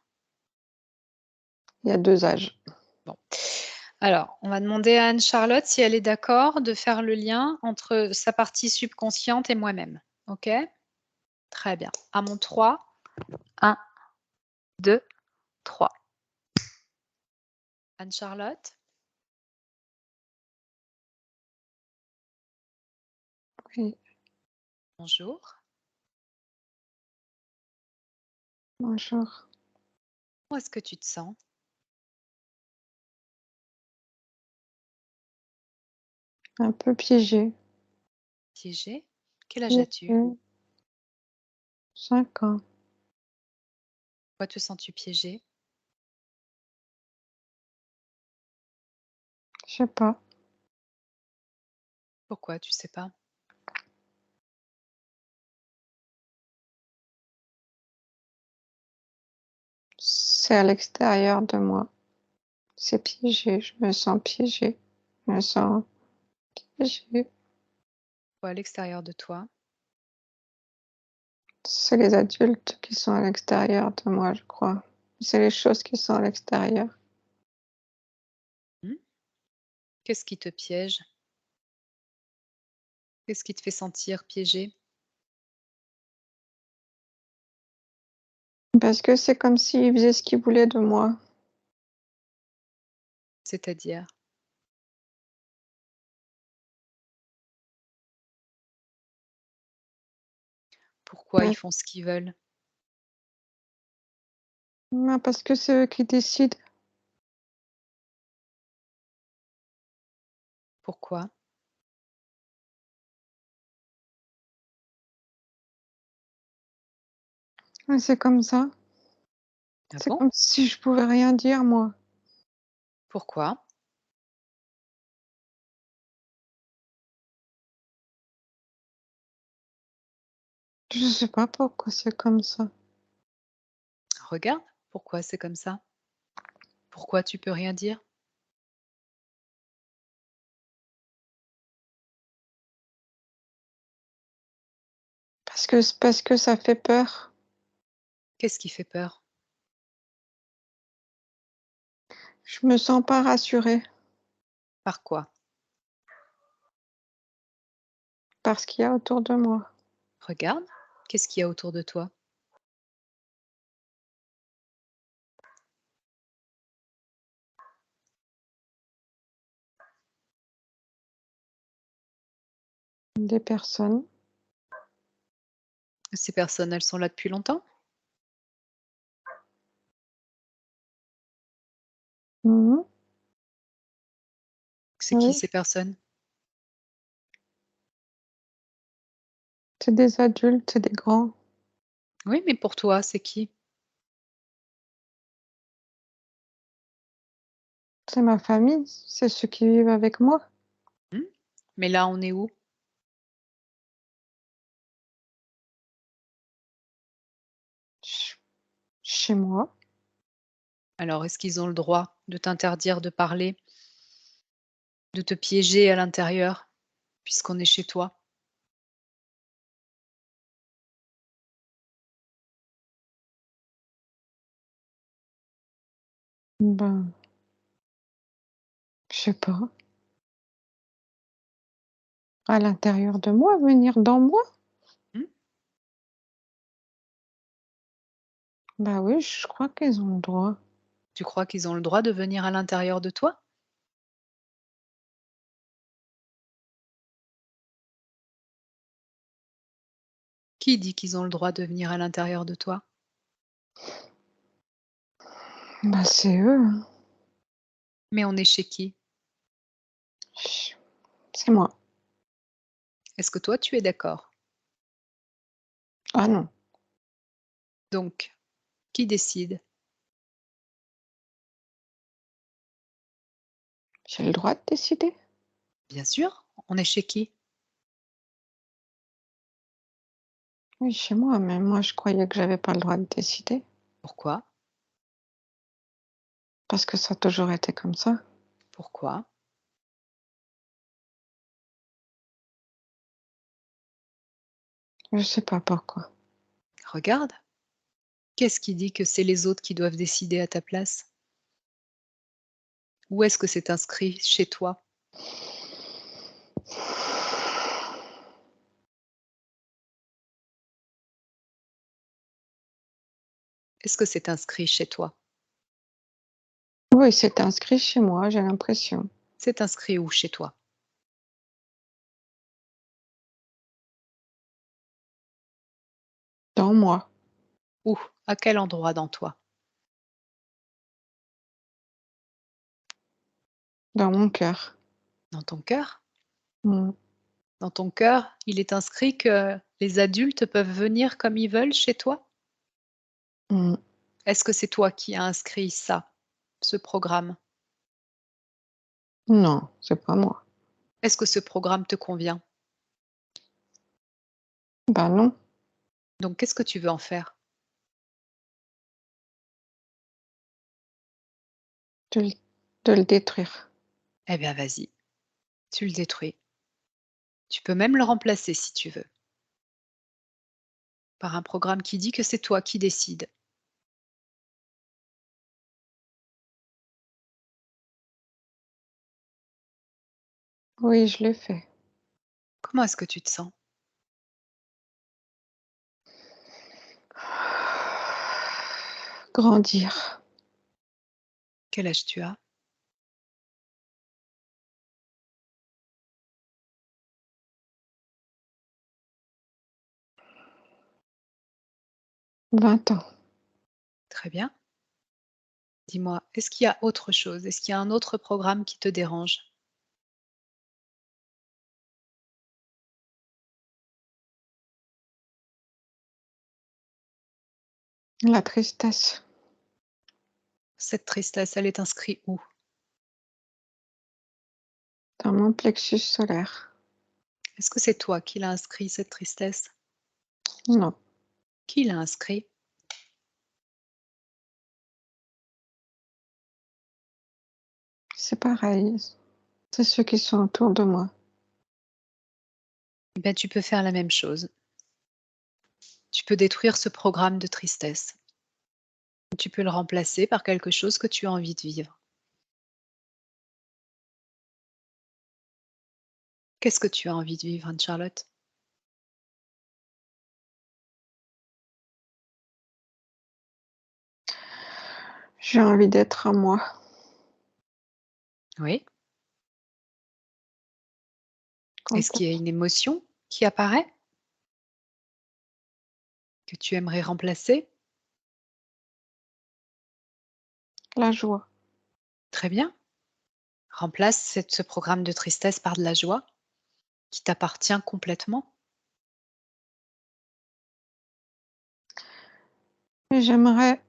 Il y a 2 âges. Bon. Alors, on va demander à Anne-Charlotte si elle est d'accord de faire le lien entre sa partie subconsciente et moi-même. OK? Très bien. À mon 3, 1, 2, 3. Anne-Charlotte? Oui, Bonjour. bonjour. Comment est-ce que tu te sens? Un peu piégé. Piégée? Quel âge as-tu? 5 ans. Pourquoi te sens-tu piégée? Je sais pas. Pourquoi tu sais pas? C'est à l'extérieur de moi. C'est piégé. Je me sens piégée. Je me sens piégée. Ou à l'extérieur de toi? C'est les adultes qui sont à l'extérieur de moi, je crois. C'est les choses qui sont à l'extérieur. Mmh. Qu'est-ce qui te piège? Qu'est-ce qui te fait sentir piégée? Parce que c'est comme s'ils faisaient ce qu'ils voulaient de moi. C'est-à-dire? Pourquoi ils Ouais. font ce qu'ils veulent? Ouais, parce que c'est eux qui décident. Pourquoi? Ouais, c'est comme ça. Ah C'est bon? comme si je pouvais rien dire, moi. Pourquoi? Je sais pas pourquoi c'est comme ça. Regarde, pourquoi c'est comme ça? Pourquoi tu peux rien dire? parce que ça fait peur. Qu'est-ce qui fait peur? Je me sens pas rassurée Par quoi? par ce qu'il y a autour de moi. Regarde, qu'est-ce qu'il y a autour de toi? Des personnes. Ces personnes, elles sont là depuis longtemps? Mhm. C'est qui Oui, ces personnes? c'est des adultes, c'est des grands. Oui, mais pour toi, c'est qui? C'est ma famille, c'est ceux qui vivent avec moi. Mmh. Mais là, on est où? Ch- Chez moi. Alors, est-ce qu'ils ont le droit de t'interdire de parler, de te piéger à l'intérieur, puisqu'on est chez toi? Ben, je sais pas. À l'intérieur de moi, venir dans moi. Mmh? Bah oui, je crois qu'ils ont le droit. Tu crois qu'ils ont le droit de venir à l'intérieur de toi? Qui dit qu'ils ont le droit de venir à l'intérieur de toi? Bah c'est eux, hein. Mais on est chez qui? C'est moi. Est-ce que toi, tu es d'accord? Ah non, Donc, qui décide? j'ai le droit de décider. Bien sûr, on est chez qui? Oui, chez moi, mais moi je croyais que j'avais pas le droit de décider. Pourquoi? Parce que ça a toujours été comme ça. Pourquoi? Je sais pas pourquoi. Regarde, qu'est-ce qui dit que c'est les autres qui doivent décider à ta place? Où est-ce que c'est inscrit chez toi? Est-ce que c'est inscrit chez toi? Oui, c'est inscrit chez moi, j'ai l'impression. C'est inscrit où chez toi? Dans moi, Où? À quel endroit dans toi? dans mon cœur. Dans ton cœur? Mm. Dans ton cœur, il est inscrit que les adultes peuvent venir comme ils veulent chez toi? Mm. Est-ce que c'est toi qui as inscrit ça, ce programme? Non, c'est pas moi. Est-ce que ce programme te convient? Bah non, Donc qu'est-ce que tu veux en faire? de le, de le détruire. Eh bien vas-y, tu le détruis. Tu peux même le remplacer si tu veux, par un programme qui dit que c'est toi qui décides. Oui, je l'ai fait. Comment est-ce que tu te sens? Grandir. Quel âge tu as? 20 ans. Très bien. Dis-moi, est-ce qu'il y a autre chose? Est-ce qu'il y a un autre programme qui te dérange? La tristesse. Cette tristesse, elle est inscrite où? Dans mon plexus solaire. Est-ce que c'est toi qui l'as inscrit, cette tristesse? Non, Qui l'a inscrit? c'est pareil. C'est ceux qui sont autour de moi. Eh bien, tu peux faire la même chose. Tu peux détruire ce programme de tristesse. Tu peux le remplacer par quelque chose que tu as envie de vivre. Qu'est-ce que tu as envie de vivre, Anne-Charlotte? J'ai envie d'être à moi. Oui. Est-ce qu'il y a Complète. une émotion qui apparaît? Que tu aimerais remplacer? La joie. Très bien. Remplace ce programme de tristesse par de la joie qui t'appartient complètement. Et j'aimerais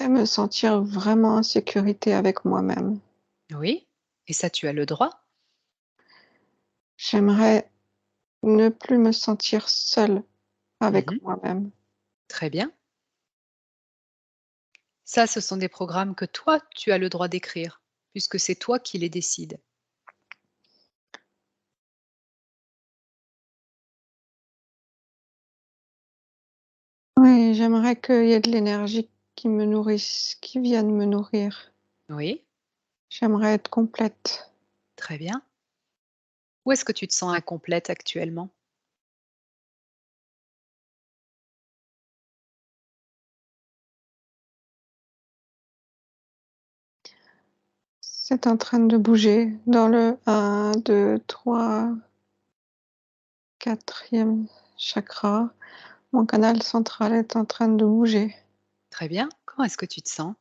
me sentir vraiment en sécurité avec moi-même. Oui. Et ça, tu as le droit. J'aimerais ne plus me sentir seule avec Mhm. moi-même. Très bien. Ça, ce sont des programmes que toi, tu as le droit d'écrire, puisque c'est toi qui les décides. Oui, j'aimerais qu'il y ait de l'énergie qui me nourrisse, qui vienne me nourrir. Oui, J'aimerais être complète. très bien. Où est-ce que tu te sens incomplète actuellement? C'est en train de bouger dans le 1, 2, 3, 4e chakra. Mon canal central est en train de bouger. Très bien. Comment est-ce que tu te sens?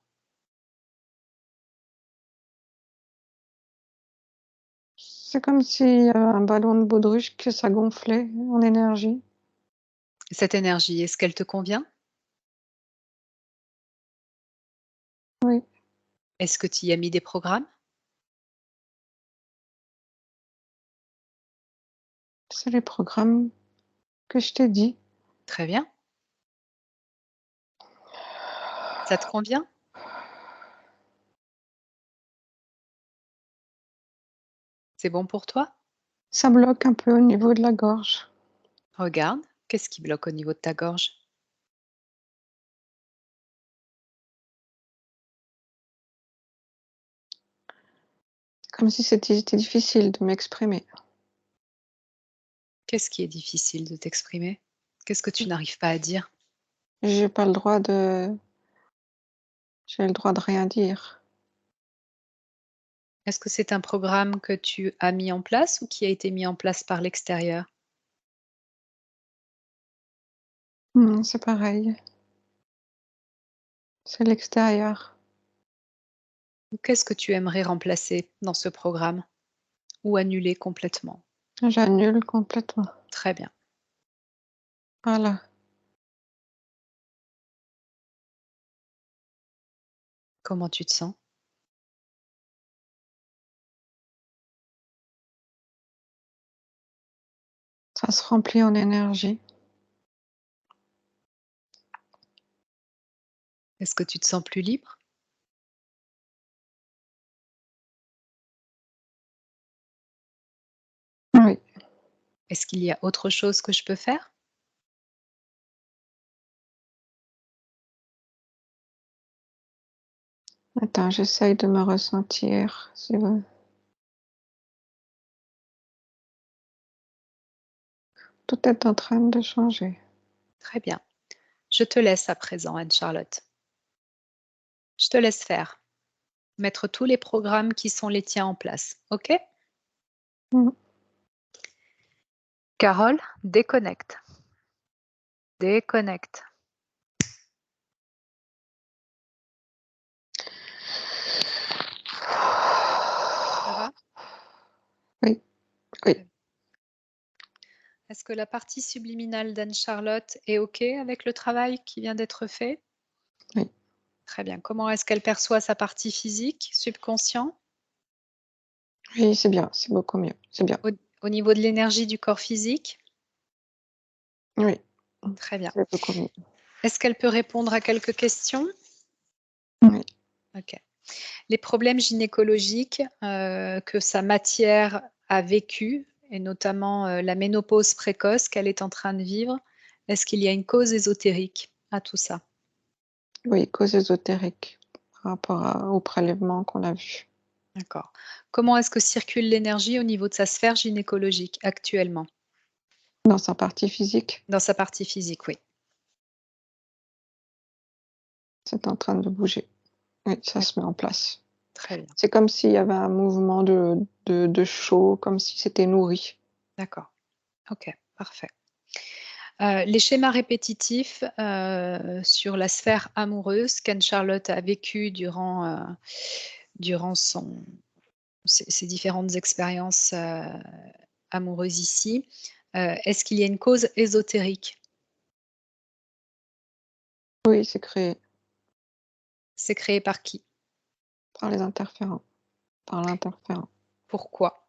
C'est comme s'il y avait un ballon de baudruche que ça gonflait en énergie. Cette énergie, est-ce qu'elle te convient? Oui, Est-ce que tu y as mis des programmes? c'est les programmes que je t'ai dit. Très bien. Ça te convient? C'est bon pour toi? Ça bloque un peu au niveau de la gorge. Regarde, qu'est-ce qui bloque au niveau de ta gorge? Comme si c'était difficile de m'exprimer. Qu'est-ce qui est difficile de t'exprimer? Qu'est-ce que tu n'arrives pas à dire? J'ai pas le droit de j'ai le droit de rien dire. Est-ce que c'est un programme que tu as mis en place ou qui a été mis en place par l'extérieur? C'est pareil. C'est l'extérieur. Ou qu'est-ce que tu aimerais remplacer dans ce programme ou annuler complètement? J'annule complètement. Très bien. Voilà. Comment tu te sens? Ça se remplit en énergie. Est-ce que tu te sens plus libre? Oui. Est-ce qu'il y a autre chose que je peux faire? Attends, j'essaye de me ressentir. Si vous- Tout est en train de changer. Très bien. Je te laisse à présent, Anne-Charlotte. Je te laisse faire. Mettre tous les programmes qui sont les tiens en place. OK? Mm. Carole, déconnecte. Déconnecte. Ça va? Oui, oui. Est-ce que la partie subliminale d'Anne-Charlotte est OK avec le travail qui vient d'être fait? Oui. Très bien. Comment est-ce qu'elle perçoit sa partie physique, subconscient? Oui, c'est bien, c'est beaucoup mieux. C'est bien. Au niveau de l'énergie du corps physique? Oui, Très bien. c'est beaucoup mieux. Est-ce qu'elle peut répondre à quelques questions? Oui. OK. Les problèmes gynécologiques que sa matière a vécu, et notamment la ménopause précoce qu'elle est en train de vivre, est-ce qu'il y a une cause ésotérique à tout ça? Oui, cause ésotérique par rapport au prélèvement qu'on a vu. D'accord. Comment est-ce que circule l'énergie au niveau de sa sphère gynécologique actuellement? Dans sa partie physique, Dans sa partie physique, oui. c'est en train de bouger. Oui, ça se met en place. Très bien, C'est comme s'il y avait un mouvement de chaud, comme si c'était nourri. d'accord. OK, parfait. Les schémas répétitifs, sur la sphère amoureuse qu'Anne-Charlotte a vécu durant ses différentes expériences, amoureuses ici, est-ce qu'il y a une cause ésotérique? Oui, c'est créé C'est créé par qui? par les interférents, par l'interférent. Pourquoi?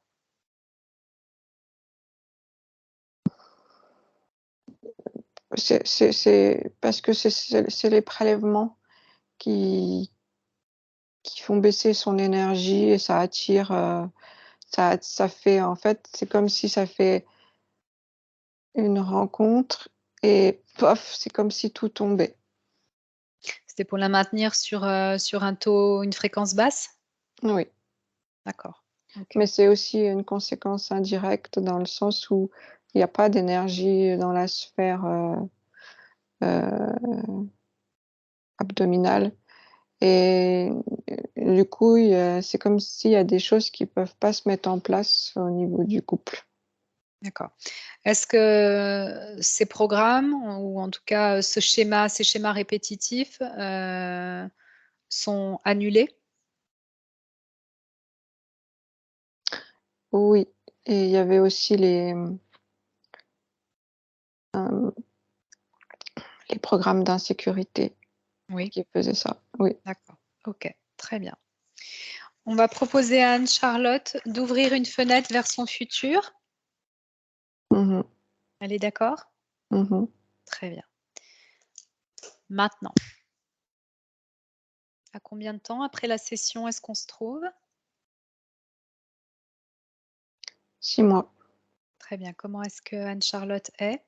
C'est parce que c'est les prélèvements qui font baisser son énergie et ça attire, ça fait en fait, c'est comme si ça fait une rencontre et pof, c'est comme si tout tombait. C'était pour la maintenir sur un taux, une fréquence basse? Oui, D'accord, OK. mais c'est aussi une conséquence indirecte dans le sens où il y a pas d'énergie dans la sphère, heu, abdominale et du coup, c'est comme s'il y a des choses qui peuvent pas se mettre en place au niveau du couple. D'accord. Est-ce que ces programmes ou en tout cas, ces schémas répétitifs, sont annulés? Oui et il y avait aussi hem, les programmes d'insécurité Oui, qui faisaient ça. Oui. d'accord. OK, très bien. On va proposer à Anne-Charlotte d'ouvrir une fenêtre vers son futur. Mmh mh. Elle est d'accord? Mmh mh. Très bien. Maintenant, à combien de temps après la session est-ce qu'on se trouve? 6 mois. Très bien. Comment est-ce que Anne-Charlotte est?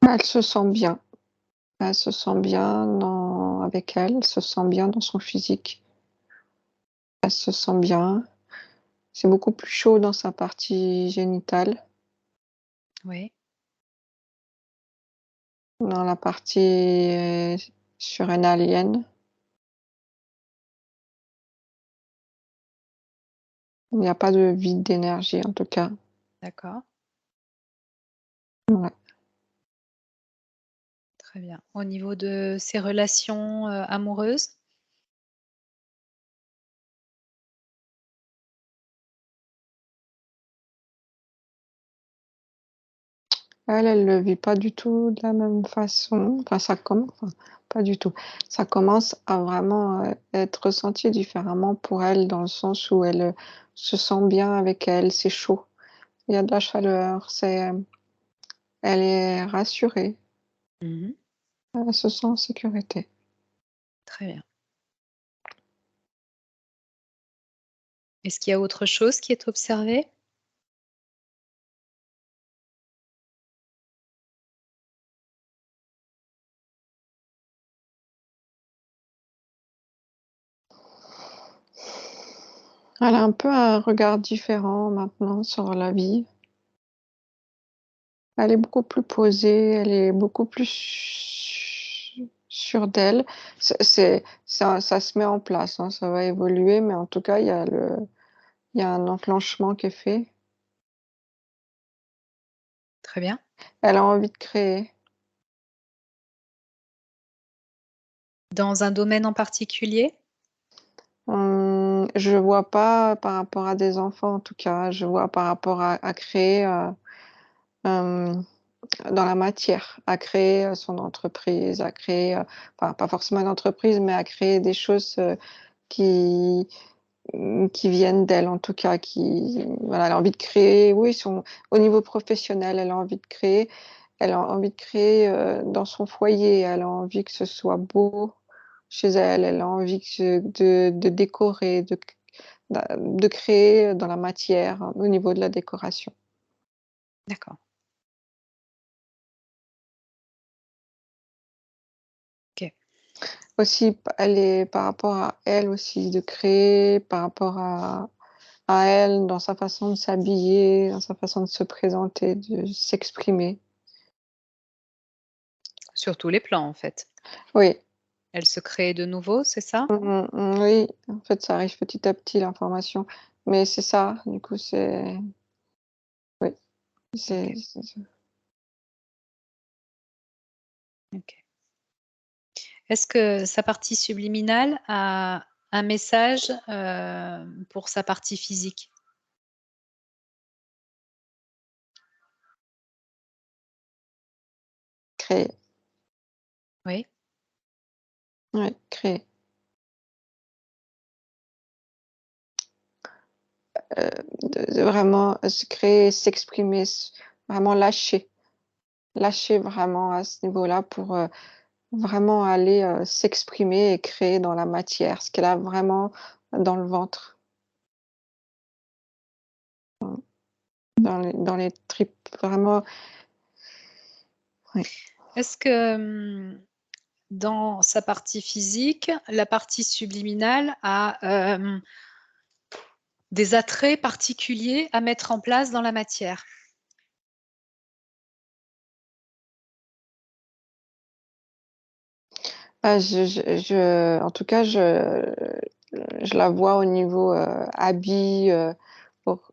Elle se sent bien. Elle se sent bien avec elle se sent bien dans son physique. Elle se sent bien. C'est beaucoup plus chaud dans sa partie génitale. Oui, Dans la partie, surrénalienne, il n'y a pas de vide d'énergie en tout cas. d'accord, Ouais. très bien. Au niveau de ses relations, amoureuses? Elle le vit pas du tout de la même façon. Enfin, pas du tout. Ça commence à vraiment, être ressenti différemment pour elle dans le sens où elle, se sent bien avec elle, c'est chaud. Il y a de la chaleur, elle est rassurée, Mmh. elle se sent en sécurité. Très bien. Est-ce qu'il y a autre chose qui est observé? Elle a un peu un regard différent maintenant sur la vie. Elle est beaucoup plus posée, elle est beaucoup plus sûre d'elle. Ça se met en place, hein, ça va évoluer, mais en tout cas, il y a un enclenchement qui est fait. Très bien. Elle a envie de créer. Dans un domaine en particulier? Je vois pas par rapport à des enfants en tout cas, je vois par rapport à créer, hem, dans la matière, à créer, son entreprise, à créer, enfin pas forcément une entreprise, mais à créer des choses, qui qui viennent d'elle en tout cas, qui voilà, elle a envie de créer, oui, au niveau professionnel, elle a envie de créer, elle a envie de créer dans son foyer, elle a envie que ce soit beau chez elle, elle a envie de décorer, de créer dans la matière au niveau de la décoration. D'accord. OK. Aussi, elle est par rapport à elle aussi, de créer par rapport à elle, dans sa façon de s'habiller, dans sa façon de se présenter, de s'exprimer. Sur tous les plans, en fait. Oui. Elle se crée de nouveau, c'est ça? Oui, en fait, ça arrive petit à petit l'information, mais c'est ça, du coup, c'est oui, c'est OK. c'est OK. Est-ce que sa partie subliminale a un message, pour sa partie physique? créer, Oui? ouais, créer, de vraiment se créer, s'exprimer, vraiment lâcher vraiment à ce niveau-là pour, vraiment aller, s'exprimer et créer dans la matière, ce qu'elle a vraiment dans le ventre, dans les tripes, vraiment, oui. Est-ce que, dans sa partie physique, la partie subliminale a, des attraits particuliers à mettre en place dans la matière? Bah, en tout cas, je la vois au niveau, habits, pour,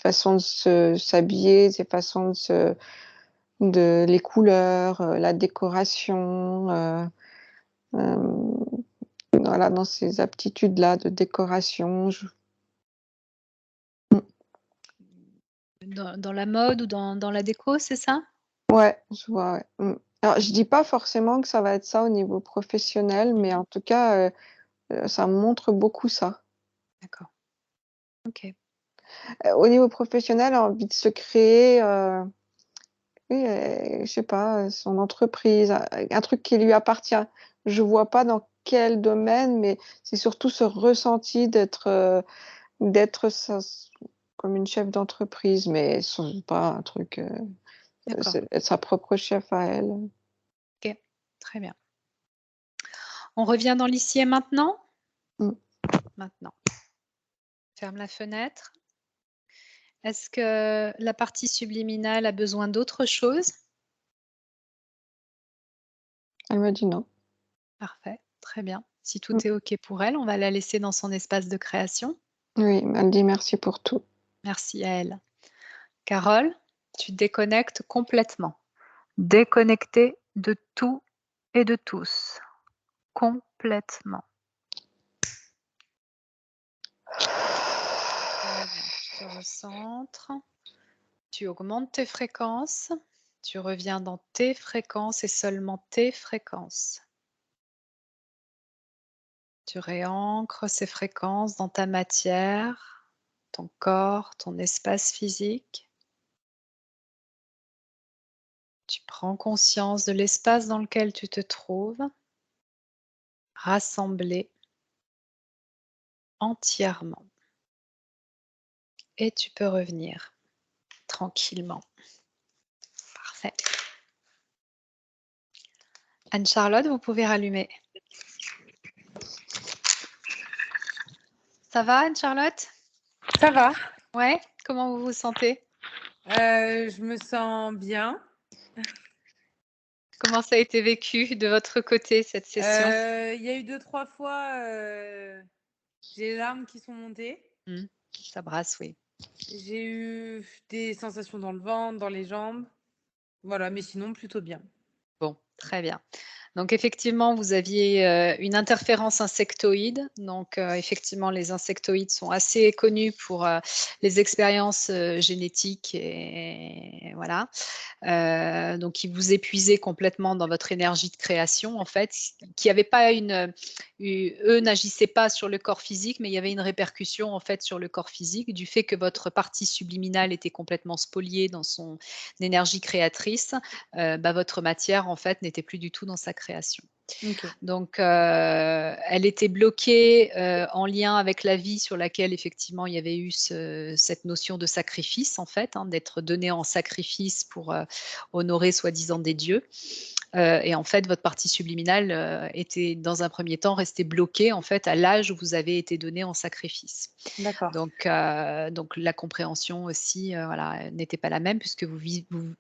façon de s'habiller, ses façons de les couleurs, la décoration, hem, voilà, dans ces aptitudes-là de décoration, mmh, Dans la mode ou dans la déco, c'est ça? ouais, je vois, ouais, Alors je dis pas forcément que ça va être ça au niveau professionnel, mais Mmh. en tout cas, ça montre beaucoup ça. D'accord. OK. Au niveau professionnel, envie de se créer, oui, je sais pas, son entreprise, un truc qui lui appartient. Je vois pas dans quel domaine, mais c'est surtout ce ressenti d'être comme une chef d'entreprise, mais sans pas un truc, D'accord. c'est être sa propre chef à elle. OK. Très bien. On revient dans l'ici et maintenant? Mmh. Maintenant. Ferme la fenêtre. Est-ce que la partie subliminale a besoin d'autre chose? Elle m'a dit: «Non». Parfait, très bien. Si tout Mmh. est OK pour elle, on va la laisser dans son espace de création. Oui, elle me dit: «Merci pour tout». Merci à elle. Carole, tu déconnectes complètement. Déconnecté de tout et de tous. Complètement. Très bien. Tu te recentres. Tu augmentes tes fréquences. Tu reviens dans tes fréquences et seulement tes fréquences. Tu réancres ces fréquences dans ta matière, ton corps, ton espace physique. Tu prends conscience de l'espace dans lequel tu te trouves, rassemblé entièrement. Et tu peux revenir tranquillement. Parfait. Anne-Charlotte, vous pouvez rallumer. Ça va, Anne-Charlotte? Ça va. Ouais? Comment vous vous sentez? Je me sens bien. Comment ça a été vécu de votre côté, cette session? Il y a eu 2-3 fois, j'ai les larmes qui sont montées. Mmh. Ça brasse, oui. J'ai eu des sensations dans le ventre, dans les jambes. Voilà, mais sinon plutôt bien. Bon, très bien. Donc effectivement, vous aviez, une interférence insectoïde. Donc, effectivement, les insectoïdes sont assez connus pour, les expériences, génétiques et voilà. Donc ils vous épuisaient complètement dans votre énergie de création en fait, qui avait pas eux n'agissaient pas sur le corps physique, mais il y avait une répercussion en fait sur le corps physique du fait que votre partie subliminale était complètement spoliée dans son énergie créatrice, votre matière en fait n'était plus du tout dans sa création. OK. Donc, elle était bloquée, en lien avec la vie sur laquelle effectivement il y avait eu cette notion de sacrifice en fait, hein, d'être donné en sacrifice pour, honorer soi-disant des dieux. Et en fait, votre partie subliminale, était dans un premier temps restée bloquée en fait à l'âge où vous avez été donné en sacrifice. D'accord. Donc la compréhension aussi, voilà, n'était pas la même puisque vous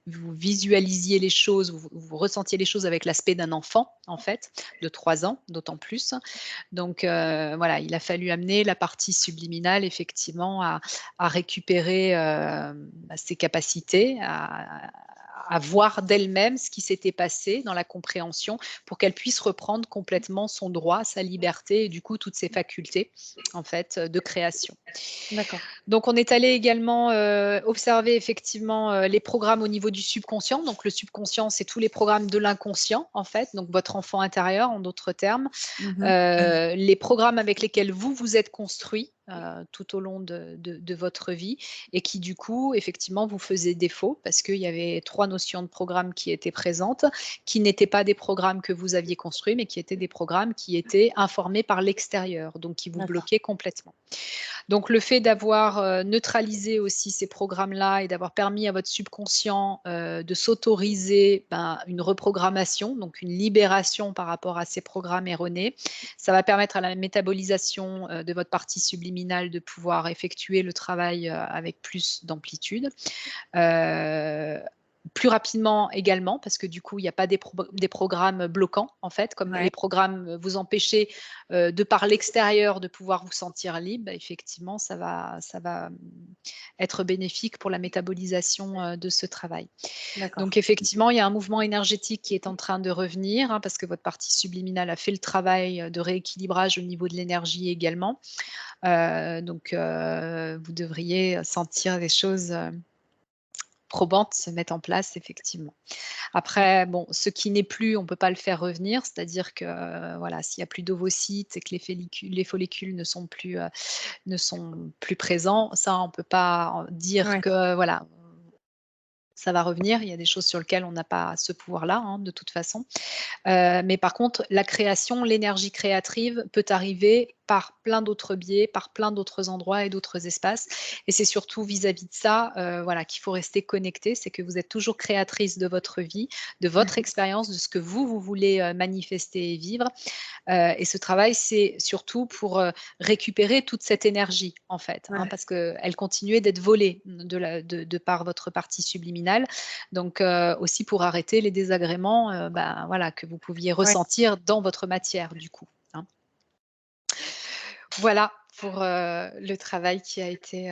visualisiez les choses, vous ressentiez les choses avec l'aspect d'un enfant, en fait, de 3 ans, d'autant plus. Donc voilà, il a fallu amener la partie subliminale effectivement à récupérer, ses capacités, à voir d'elle-même ce qui s'était passé dans la compréhension pour qu'elle puisse reprendre complètement son droit, sa liberté et du coup toutes ses facultés, en fait, de création. D'accord. Donc on est allé également, observer effectivement, les programmes au niveau du subconscient. Donc le subconscient, c'est tous les programmes de l'inconscient, en fait, donc votre enfant intérieur, en d'autres termes. Mmh. Les programmes avec lesquels vous vous êtes construit, tout au long de votre vie et qui du coup, effectivement, vous faisaient défaut parce qu'il y avait 3 notions de programmes qui étaient présentes, qui n'étaient pas des programmes que vous aviez construits, mais qui étaient des programmes qui étaient informés par l'extérieur, donc qui vous D'accord. bloquaient complètement. Donc le fait d'avoir, neutralisé aussi ces programmes-là et d'avoir permis à votre subconscient, de s'autoriser, une reprogrammation, donc une libération par rapport à ces programmes erronés, ça va permettre à la métabolisation, de votre partie subliminale de pouvoir effectuer le travail, avec plus d'amplitude. Heu, Plus rapidement également, parce que du coup, il y a pas des programmes bloquants, en fait, comme Ouais. les programmes vous empêchaient, de par l'extérieur, de pouvoir vous sentir libre, effectivement, ça va être bénéfique pour la métabolisation, de ce travail. D'accord. Donc effectivement, il y a un mouvement énergétique qui est en train de revenir, hein, parce que votre partie subliminale a fait le travail, de rééquilibrage au niveau de l'énergie également. Vous devriez sentir des choses, probantes se mettre en place effectivement. Après bon, ce qui n'est plus, on ne peut pas le faire revenir, c'est-à-dire que, voilà, s'il y a plus d'ovocytes et que les follicules ne sont plus présents, ça on peut pas dire Ouais. que voilà, ça va revenir. Il y a des choses sur lesquelles on n'a pas ce pouvoir-là, hein, de toute façon. Mais par contre, la création, l'énergie créative peut arriver par plein d'autres biais, par plein d'autres endroits et d'autres espaces. Et c'est surtout vis-à-vis de ça, voilà, qu'il faut rester connecté. C'est que vous êtes toujours créatrice de votre vie, de votre expérience, de ce que vous voulez, manifester et vivre. Et ce travail, c'est surtout pour, récupérer toute cette énergie, en fait, hein, Ouais. parce qu'elle continuait d'être volée de par votre partie subliminale. Donc, aussi pour arrêter les désagréments, voilà, que vous pouviez Ouais. ressentir dans votre matière, du coup, hein. Voilà pour, le travail qui a été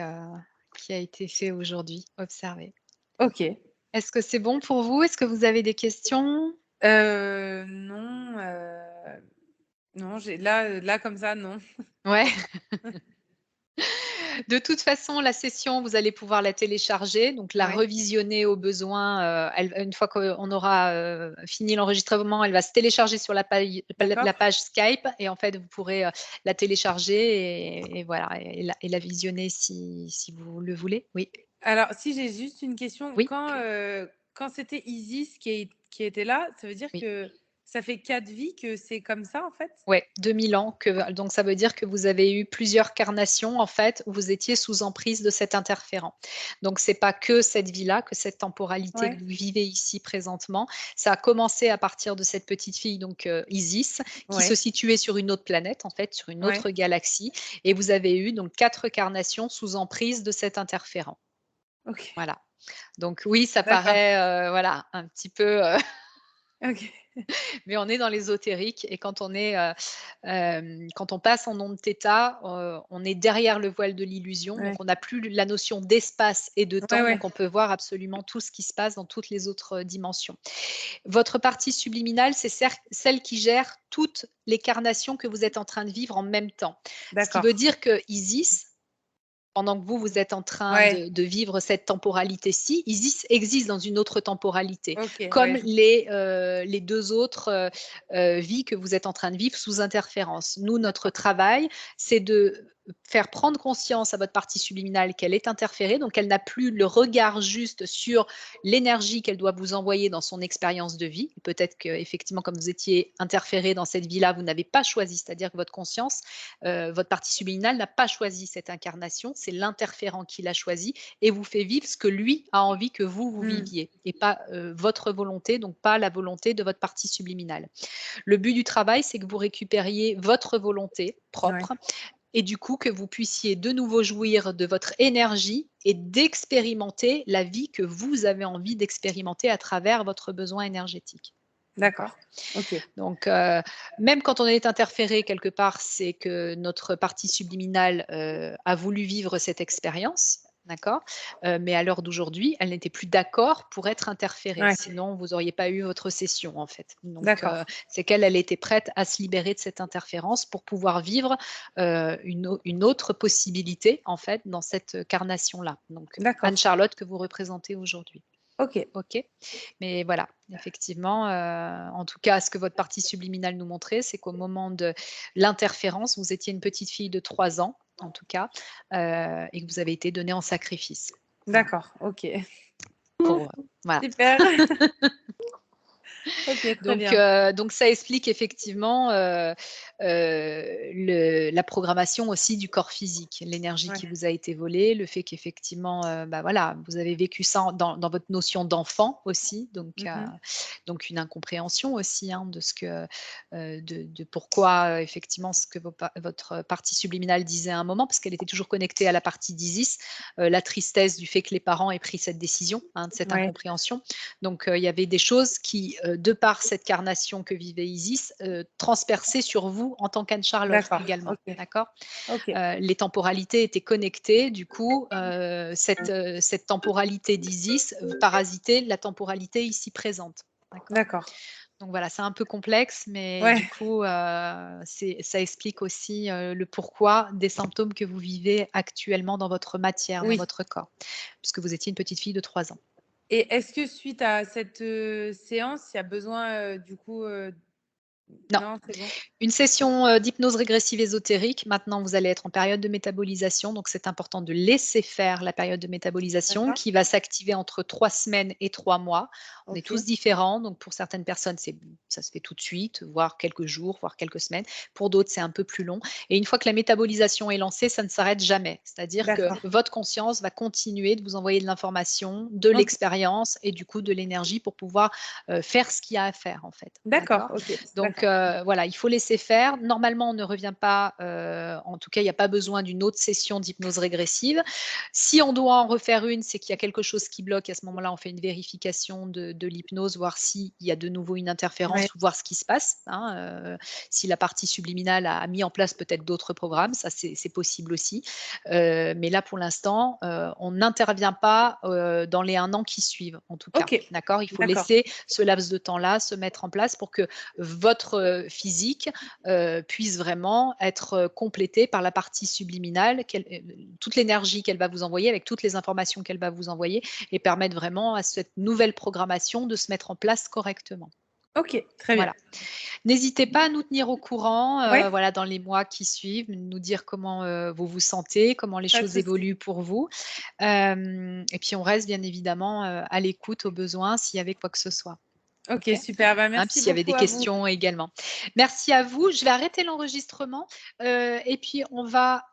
fait aujourd'hui, observé. OK. Est-ce que c'est bon pour vous? Est-ce que vous avez des questions? Non, non, là comme ça, non. Ouais. De toute façon, la session, vous allez pouvoir la télécharger, donc la Ouais. revisionner au besoin, une fois qu'on aura, fini l'enregistrement, elle va se télécharger sur D'accord. la page Skype et en fait, vous pourrez, la télécharger et voilà et la visionner si vous le voulez. Oui, Alors si j'ai juste une question, oui, quand c'était Isis qui était là, ça veut dire oui. que ça fait 4 vies que c'est comme ça, en fait? Ouais, 2000 ans donc ça veut dire que vous avez eu plusieurs carnations en fait, où vous étiez sous emprise de cet interférent. Donc c'est pas que cette vie-là, que cette temporalité que Ouais. vous vivez ici présentement. Ça a commencé à partir de cette petite fille donc Isis, qui se Ouais. situait sur une autre planète en fait, sur une Ouais. autre galaxie et vous avez eu donc 4 carnations sous emprise de cet interférent. OK. Voilà. Donc oui, ça D'accord. paraît, voilà, un petit peu, OK. Mais on est dans l'ésotérique et quand quand on passe en onde θ, on est derrière le voile de l'illusion, Ouais. donc on n'a plus la notion d'espace et de temps, Ouais. donc on peut voir absolument tout ce qui se passe dans toutes les autres dimensions. Votre partie subliminale, c'est celle qui gère toutes les carnations que vous êtes en train de vivre en même temps. Ce qui D'accord. veut dire que Isis, pendant que vous êtes en train Ouais. de vivre cette temporalité-ci, Isis existe dans une autre temporalité, Ok. comme Ouais. les 2 autres vies que vous êtes en train de vivre sous interférence. Nous, notre travail, c'est de faire prendre conscience à votre partie subliminale qu'elle est interférée, donc elle n'a plus le regard juste sur l'énergie qu'elle doit vous envoyer dans son expérience de vie. Peut-être qu'effectivement, comme vous étiez interféré dans cette vie-là, vous n'avez pas choisi, c'est-à-dire que votre conscience, votre partie subliminale n'a pas choisi cette incarnation, c'est l'interférent qui l'a choisi et vous fait vivre ce que lui a envie que vous viviez et pas votre volonté, donc pas la volonté de votre partie subliminale. Le but du travail, c'est que vous récupériez votre volonté propre et du coup que vous puissiez de nouveau jouir de votre énergie et d'expérimenter la vie que vous avez envie d'expérimenter à travers votre besoin énergétique. D'accord. Ok. Donc, même quand on est interféré quelque part, c'est que notre partie subliminale a voulu vivre cette expérience, d'accord? Mais à l'heure d'aujourd'hui, elle n'était plus d'accord pour être interférée. Ouais. Sinon, vous n'auriez pas eu votre session, en fait. Donc, D'accord. c'est qu'elle était prête à se libérer de cette interférence pour pouvoir vivre une autre possibilité, en fait, dans cette carnation-là. Donc, D'accord. Anne-Charlotte que vous représentez aujourd'hui. Ok. OK. Mais voilà, effectivement, en tout cas, ce que votre partie subliminale nous montrait, c'est qu'au moment de l'interférence, vous étiez une petite fille de 3 ans, en tout cas, et que vous avez été donnée en sacrifice. Voilà. D'accord. Ok. Voilà. Super. Ok, très Donc, bien. donc ça explique effectivement la programmation aussi du corps physique, l'énergie qui vous a été volée, le fait qu'effectivement, bah voilà, vous avez vécu ça dans votre notion d'enfant aussi, donc, donc une incompréhension aussi hein, de ce que, de pourquoi effectivement ce que votre partie subliminale disait à un moment, parce qu'elle était toujours connectée à la partie d'Isis, la tristesse du fait que les parents aient pris cette décision, hein, de cette incompréhension. Donc il y avait des choses qui, de par cette carnation que vivait Isis, transperçaient sur vous en tant qu'Anne-Charlotte également. D'accord. Les temporalités étaient connectées, du coup, cette temporalité d'Isis parasitait la temporalité ici présente. D'accord. Donc voilà, c'est un peu complexe, mais du coup, ça explique aussi le pourquoi des symptômes que vous vivez actuellement dans votre matière, dans votre corps, puisque vous étiez une petite fille de 3 ans. Et est-ce que suite à cette séance, il y a besoin du coup Non, c'est bon. Une session d'hypnose régressive ésotérique. Maintenant, vous allez être en période de métabolisation, donc c'est important de laisser faire la période de métabolisation qui va s'activer entre 3 semaines et 3 mois. On est tous différents, donc pour certaines personnes, ça se fait tout de suite, voire quelques jours, voire quelques semaines. Pour d'autres, c'est un peu plus long. Et une fois que la métabolisation est lancée, ça ne s'arrête jamais. C'est-à-dire que votre conscience va continuer de vous envoyer de l'information, de l'expérience et du coup de l'énergie pour pouvoir faire ce qu'il y a à faire en fait. D'accord, ok. Donc voilà, il faut laisser faire. Normalement, on ne revient pas, en tout cas, il n'y a pas besoin d'une autre session d'hypnose régressive. Si on doit en refaire une, c'est qu'il y a quelque chose qui bloque. À ce moment-là, on fait une vérification de l'hypnose, voir s'il y a de nouveau une interférence ou voir ce qui se passe. Hein, si la partie subliminale a mis en place peut-être d'autres programmes, ça c'est possible aussi. Mais là, pour l'instant, on n'intervient pas dans les 1 an qui suivent, en tout cas. D'accord. Il faut laisser ce laps de temps-là se mettre en place pour que votre physique puisse vraiment être complétée par la partie subliminale, toute l'énergie qu'elle va vous envoyer, avec toutes les informations qu'elle va vous envoyer, et permettre vraiment à cette nouvelle programmation de se mettre en place correctement. Ok, très bien. N'hésitez pas à nous tenir au courant voilà, dans les mois qui suivent, nous dire comment vous vous sentez, comment les choses évoluent pour vous. Et puis on reste bien évidemment à l'écoute au besoin s'il y avait quoi que ce soit. Ok, super. Bah, merci puis s'il y avait des questions également. Merci à vous. Je vais arrêter l'enregistrement et puis on va